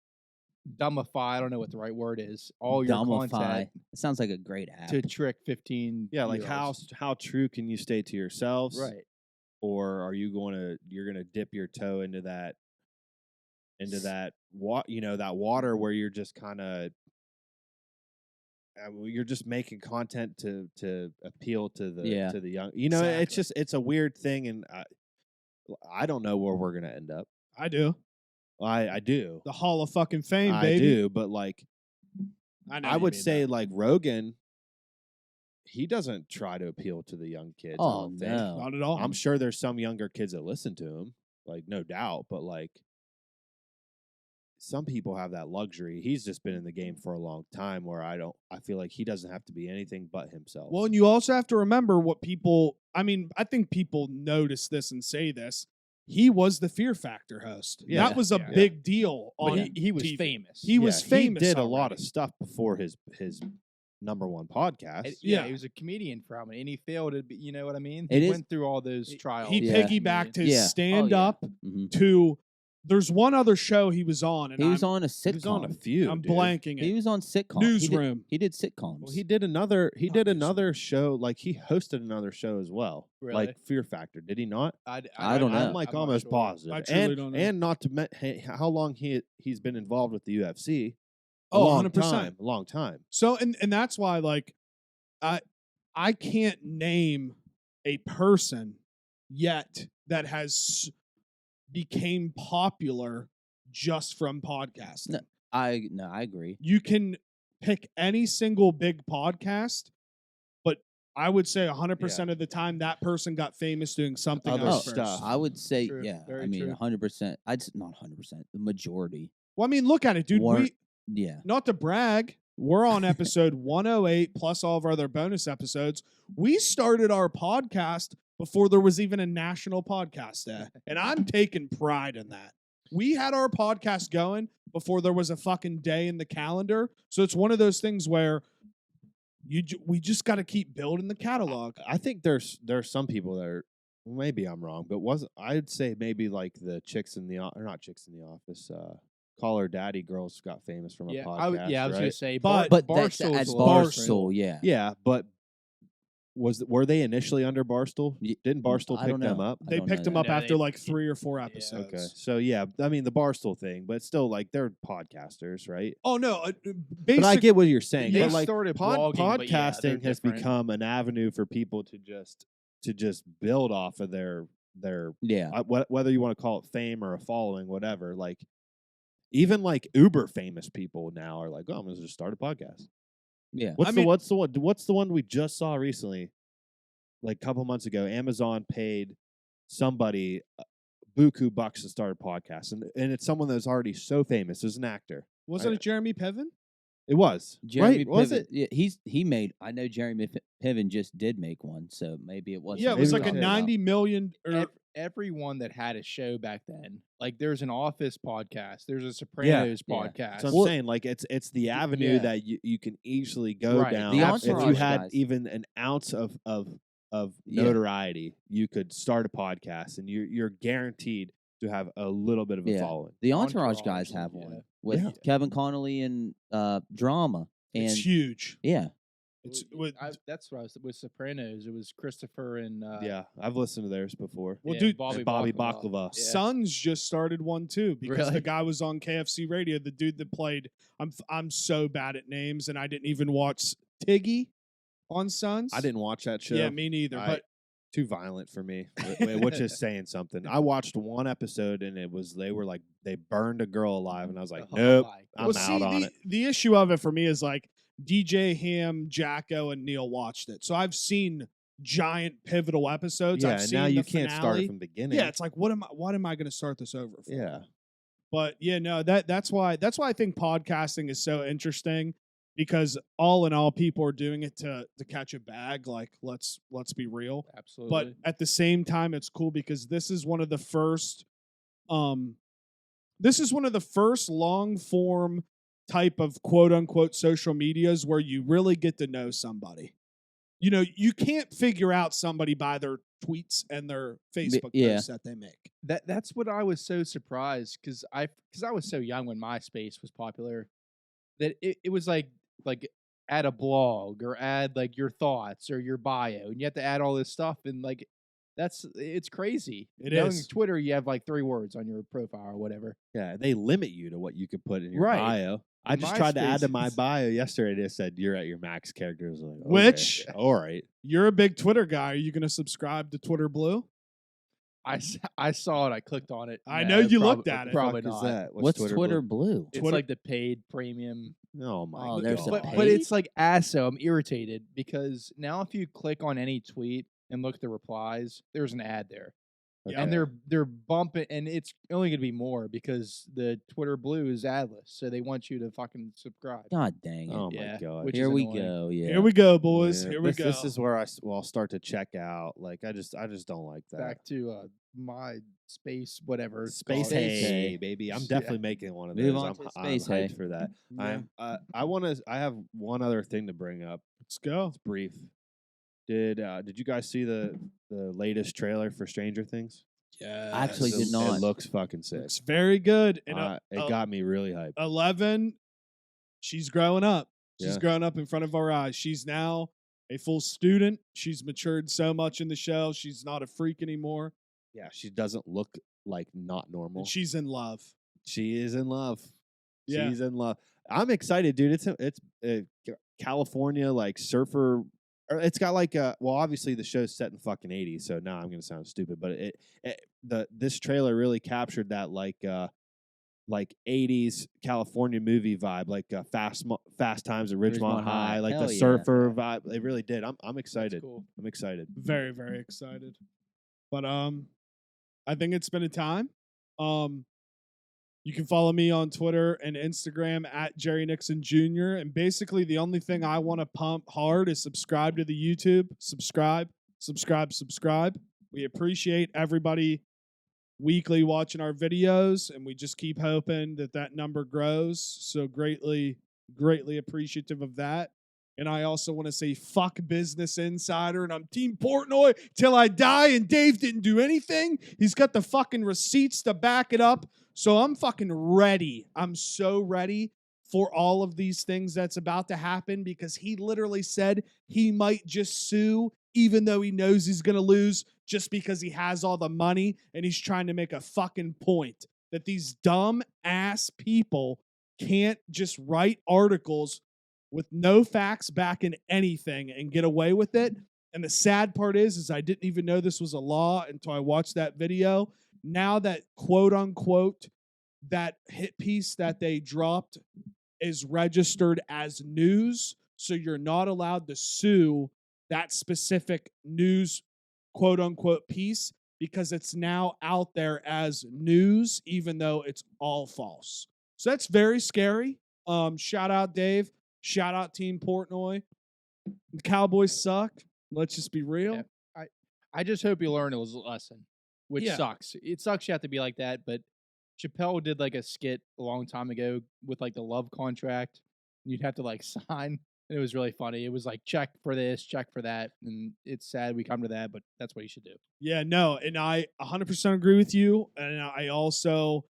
dumbify? I don't know what the right word is. All your Dumbify. content It sounds like a great app. to trick 15. Yeah. Like year-olds. how true can you stay to yourselves? Right. Or are you you're gonna dip your toe into that that water where you're just kind of you're just making content to appeal to the young. It's Exactly. just, it's a weird thing, and I don't know where we're gonna end up. I do. I do. The Hall of fucking Fame, I baby. do, but like know I you would mean say that. like Rogan, he doesn't try to appeal to the young kids. I Oh don't think. no. Not at all. I'm sure there's some younger kids that listen to him, like no doubt, but like some people have that luxury. He's just been in the game for a long time where I feel like he doesn't have to be anything but himself. Well, and you also have to remember what people, I mean, I think people notice this and say this. He was the Fear Factor host. Yeah. That was a Yeah. big deal But on he was TV. famous. He was famous. He did a lot of already. stuff before his #1 podcast. Yeah. He was a comedian from it, and he failed it. You know what I mean? It He is- went through all those trials. He Yeah. piggybacked his Yeah. stand Oh, yeah. up Mhm. to, there's one other show he was on. And He was I'm, on a He was on a sitcom. few. I'm dude. blanking He it. was on sitcom. Newsroom. He did sitcoms. Well, he did another. He Not did Newsroom. another show. Like he hosted another show as well, Really? like Fear Factor. Did he not? I don't know. I'm like I'm not almost sure. positive. I truly don't know. And not to how long he's been involved with the UFC. A Oh, long 100%. time. A long time. So, and that's why, like, I can't name a person yet that has became popular just from podcasting. No. I agree. You can pick any single big podcast, but I would say 100% of the time that person got famous doing something Other else stuff. first. I would say, True. yeah. Very I mean, true. 100%. Not 100%. The majority. Well, I mean, look at it, dude. Warren- We, Yeah. not to brag, we're on episode 108 plus all of our other bonus episodes. We started our podcast before there was even a national podcast day, and I'm taking pride in that. We had our podcast going before there was a fucking day in the calendar. So it's one of those things where we just got to keep building the catalog. I think there's some people that are. Maybe I'm wrong, but I'd say maybe like the chicks in the or not chicks in the office. Call Her Daddy girls got famous from a Yeah, podcast. I was right? gonna say, But But Barstool's that's a little different. Barstool, yeah. Yeah, but were they initially under Barstool? Didn't Barstool I pick don't them know. up? They don't know picked them that. up No, after they- like 3 or 4 yeah. episodes. Okay, so yeah, I mean the Barstool thing, but still, like they're podcasters, right? Oh no, But basically, I get what you're saying. They but like started blogging, but yeah, they're podcasting has different. become an avenue for people to just build off of their Yeah. whether you want to call it fame or a following, whatever. Like even like uber famous people now are like, oh, I'm gonna just start a podcast. Yeah. What's the one we just saw recently? Like a couple months ago, Amazon paid somebody buku bucks to start a podcast, and it's someone that's already so famous as an actor. wasn't it Jeremy Piven? It was Jeremy right, was Piven, it? Yeah, he made. I know Jeremy Piven just did make one, so maybe it was. Yeah, it was Maybe like a not. 90 million. Or, Everyone that had a show back then, like there's an Office podcast, there's a Sopranos yeah. podcast. So I'm Well- saying like it's the avenue Yeah. that you can easily go Right. down. The If you Entourage had guys. even an ounce of Yeah. notoriety, you could start a podcast, and you're guaranteed to have a little bit of a Yeah. following. The Entourage Entourage, guys have yeah. one with Yeah. Kevin Connolly and Drama, and it's huge. yeah, It's with, That's what I was with Sopranos. It was Christopher and Yeah, I've listened to theirs before. well, yeah, dude, Bobby Bobby Baklava. Yeah. Sons just started one too because the Really? guy was on KFC radio. The dude that played, I'm so bad at names, and I didn't even watch Tiggy on Sons. I didn't watch that show. Yeah, me neither. I- But Too violent for me, which is saying something. I watched one episode, and they burned a girl alive, and I was like, Oh nope, my I'm well, out on the, it. the issue of it for me is like DJ Ham, Jacko, and Neil watched it, so I've seen giant pivotal episodes. Yeah, I've and seen now the you can't start finale. it from the beginning. Yeah, it's like what am I going to start this over for? yeah. But yeah, no, that's why I think podcasting is so interesting because all in all, people are doing it to catch a bag. Like let's be real. Absolutely. But at the same time, it's cool because this is one of the first long form type of quote unquote social medias where you really get to know somebody. You know, you can't figure out somebody by their tweets and their Facebook yeah. posts that they make. that's what I was so surprised because I was so young when MySpace was popular that it was like add a blog or add like your thoughts or your bio, and you have to add all this stuff, and like it's crazy. It Knowing is. Twitter, you have like 3 words on your profile or whatever. Yeah, they limit you to what you could put in your Right. bio. I In just tried to add to MySpace, my it's- bio yesterday. They said you're at your max characters. Like, okay, Which- all right. You're a big Twitter guy. Are you going to subscribe to Twitter Blue? I saw it. I clicked on it. I Nah, know you looked at it. Probably Fuck is not. that? What's Twitter Blue? Blue? It's Twitter- like the paid premium. Oh my Oh, god! there's a But paid? it's like so I'm irritated because now if you click on any tweet and look at the replies, there's an ad there. Yeah. And they're bumping, and it's only going to be more because the Twitter Blue is adless, so they want you to fucking subscribe. God dang it. Oh Yeah, my god! which Here is we annoying. go. Yeah. Here we go, boys. Yeah, Here we go. This is where I'll start to check out. Like I just don't like that. Back to my space, whatever. it's Space called. Hey, baby. I'm Yeah. definitely making one of Move those. on I'm, to I'm Space hyped Hey. for that. Yeah. I have one other thing to bring up. Let's go. It's brief. Did you guys see the latest trailer for Stranger Things? Yeah. I actually It- did not. It looks fucking sick. It's very good. And It got me really hyped. 11, she's growing up. She's Yeah. growing up in front of our eyes. She's now a full student. She's matured so much in the show. She's not a freak anymore. Yeah, she doesn't look like not normal. And she's in love. She is in love. Yeah. She's in love. I'm excited, dude. It's California like surfer. Or it's got like well, obviously the show's set in fucking 80s, so now I'm gonna sound stupid, but this trailer really captured that like 80s California movie vibe, like Fast Times at Ridgemont Ridgemont High, High. like Hell the yeah. surfer vibe. They really did. I'm That's excited. cool. I'm excited. Very, very excited. But I think it's been a time. You can follow me on Twitter and Instagram at Jerry Nixon Jr. And basically, the only thing I want to pump hard is subscribe to the YouTube. Subscribe. We appreciate everybody weekly watching our videos, and we just keep hoping that number grows. So greatly appreciative of that. And I also want to say fuck Business Insider, and I'm Team Portnoy till I die, and Dave didn't do anything. He's got the fucking receipts to back it up. So I'm fucking ready. I'm so ready for all of these things that's about to happen because he literally said he might just sue even though he knows he's going to lose just because he has all the money, and he's trying to make a fucking point that these dumb ass people can't just write articles with no facts backing anything and get away with it. And the sad part is I didn't even know this was a law until I watched that video. Now that quote unquote that hit piece that they dropped is registered as news, so you're not allowed to sue that specific news quote unquote piece because it's now out there as news, even though it's all false. So that's very scary. Shout out Dave. Shout out Team Portnoy. The Cowboys suck. Let's just be real. Yeah. I just hope you learn a lesson, which Yeah. sucks. It sucks you have to be like that, but Chappelle did like a skit a long time ago with like the love contract. And you'd have to like sign. And it was really funny. It was like check for this, check for that. And it's sad we come to that, but that's what you should do. Yeah, no, and I 100% agree with you. And I also,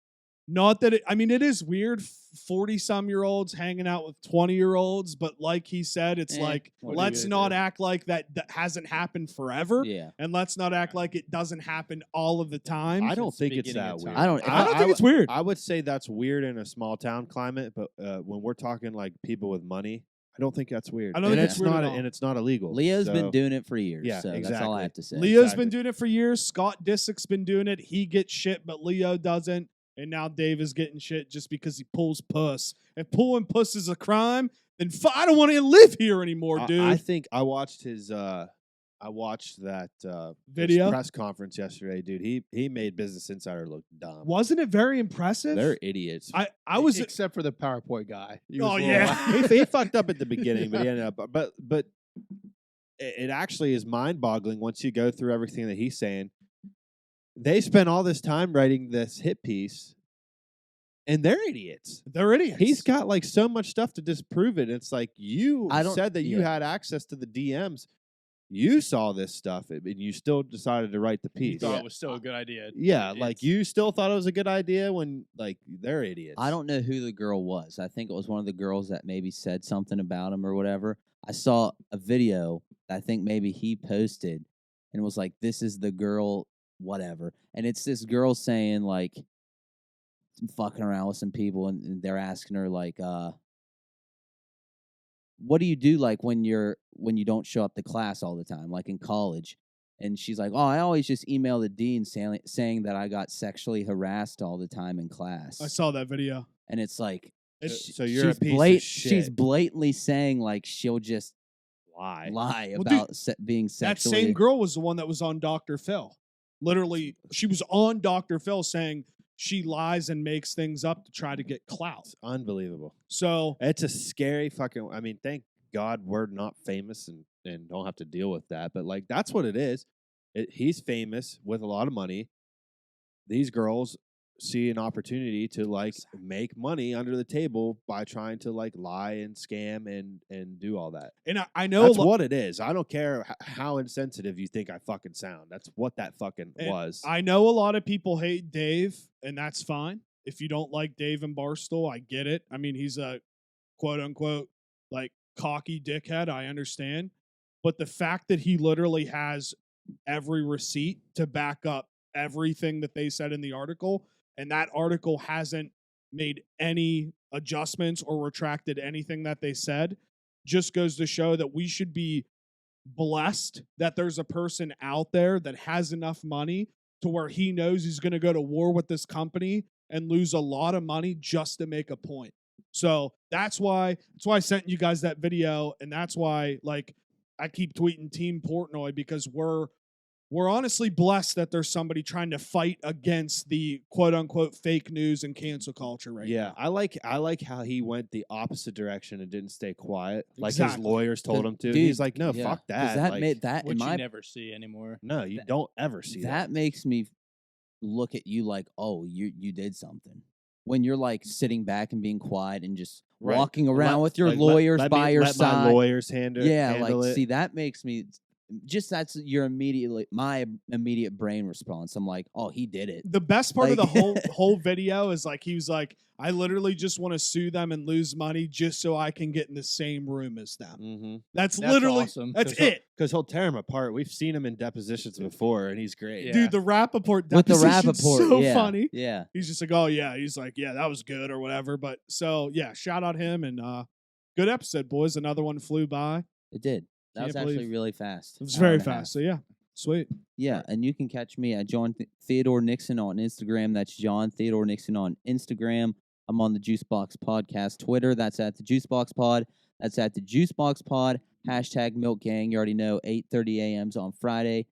not that it, I mean, it is weird 40-some-year-olds hanging out with 20-year-olds, but like he said, it's like, what are you let's gonna not do? act like that hasn't happened forever. Yeah. And let's not act like it doesn't happen all of the time. I don't Since the think it's beginning that of weird. time. I don't think it's weird. I would say that's weird in a small town climate, but when we're talking like people with money, I don't think that's weird. I don't and think it's it's weird not at all. and it's not illegal. Leo's so- been doing it for years. Yeah, so that's all exactly. I have to say. Leo's Exactly. been doing it for years. Scott Disick's been doing it. He gets shit, but Leo doesn't. And now Dave is getting shit just because he pulls puss. If pulling puss is a crime, then I don't want to live here anymore, dude. I think I watched his. I watched that his Video? press conference yesterday, dude. He made Business Insider look dumb. Wasn't it very impressive? They're idiots. I was except for the PowerPoint guy. He Oh, was a little yeah. off. he fucked up at the beginning, but he ended up. But it actually is mind-boggling once you go through everything that he's saying. They spent all this time writing this hit piece, and they're idiots. they're idiots. He's got like so much stuff to disprove it. It's like you I don't- said that you yeah. had access to the DMs. You saw this stuff, and you still decided to write the He piece. thought it was still a good idea. Yeah, like It's- you still thought it was a good idea when like they're idiots. I don't know who the girl was. I think it was one of the girls that maybe said something about him or whatever. I saw a video that I think maybe he posted and it was like, this is the girl, whatever. And it's this girl saying like, some fucking around with some people and they're asking her like, what do you do like when you don't show up to class all the time, like in college? And she's like, "Oh, I always just email the dean saying that I got sexually harassed all the time in class." I saw that video. And it's like, So you're a piece of shit. she's blatantly saying like she'll just lie lie Well, about being That sexually. same girl was the one that was on Dr. Phil. Literally, she was on Dr. Phil saying she lies and makes things up to try to get clout. It's unbelievable. So It's a scary fucking. I mean, thank God we're not famous and don't have to deal with that. But like, that's what it is. He's famous with a lot of money. These girls see an opportunity to like make money under the table by trying to like lie and scam and do all that. and I know That's what it is. I don't care how insensitive you think I fucking sound. That's what that fucking and was. I know a lot of people hate Dave, and that's fine. If you don't like Dave and Barstool, I get it. I mean, he's a quote unquote like cocky dickhead. I understand. But the fact that he literally has every receipt to back up everything that they said in the article, and that article hasn't made any adjustments or retracted anything that they said, just goes to show that we should be blessed that there's a person out there that has enough money to where he knows he's going to go to war with this company and lose a lot of money just to make a point. So that's why I sent you guys that video, and that's why like I keep tweeting Team Portnoy, because we're honestly blessed that there's somebody trying to fight against the quote unquote fake news and cancel culture right now. I like how he went the opposite direction and didn't stay quiet like his Exactly. lawyers told him to. Dude, He's like, no, yeah, fuck 'cause that. That like, made that Which in you my never see anymore. no, you don't ever see that. that makes me look at you like, oh, you did something. When you're like sitting back and being quiet and just Right. walking around Let- with your like, lawyers let by me, your let side. my lawyers handle like it. see, that makes me just that's my immediate brain response. I'm like, oh, he did it. The best part of Like- the whole video is like he was like, I literally just want to sue them and lose money just so I can get in the same room as them. Mm-hmm. That's That's literally awesome. that's it. Because he'll tear him apart. We've seen him in depositions before, and he's great. Yeah. Dude, the Rappaport With the deposition's Rappaport, so yeah, funny. Yeah, He's just like, oh yeah. He's like, yeah, that was good or whatever. But so yeah, shout out him, and good episode, boys. Another one flew by. it did. That was Can't actually believe- really fast. It was Hour very and a half. fast. So yeah, sweet. Yeah, and you can catch me at John Theodore Nixon on Instagram. That's John Theodore Nixon on Instagram. I'm on the Juicebox Podcast Twitter. That's at the Juicebox Pod. That's at the Juicebox Pod. # Milk Gang. You already know, 8:30 a.m.s on Friday.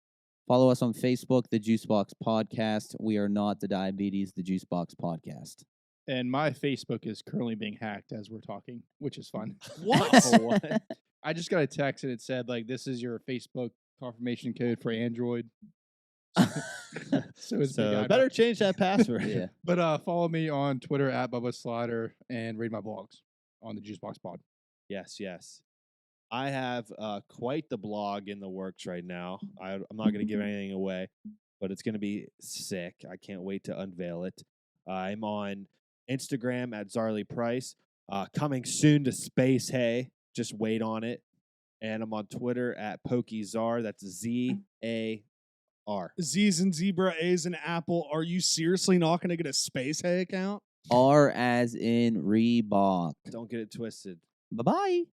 Follow us on Facebook, the Juicebox Podcast. We are not the Diabetes, the Juicebox Podcast. And my Facebook is currently being hacked as we're talking, which is fun. What? For what? I just got a text and it said like, "This is your Facebook confirmation code for Android." So it's big So eyebrow. better change that password. Yeah. But follow me on Twitter at Bubba Slider and read my blogs on the Juicebox Pod. Yes, yes. I have quite the blog in the works right now. I'm not going to give anything away, but it's going to be sick. I can't wait to unveil it. I'm on Instagram at Zarly Price. Coming soon to SpaceHey. Just wait on it. And I'm on Twitter at PokeyZar. That's ZAR. Z's and zebra, A's and apple. Are you seriously not going to get a SpaceHey account? R as in Reebok. Don't get it twisted. Bye-bye.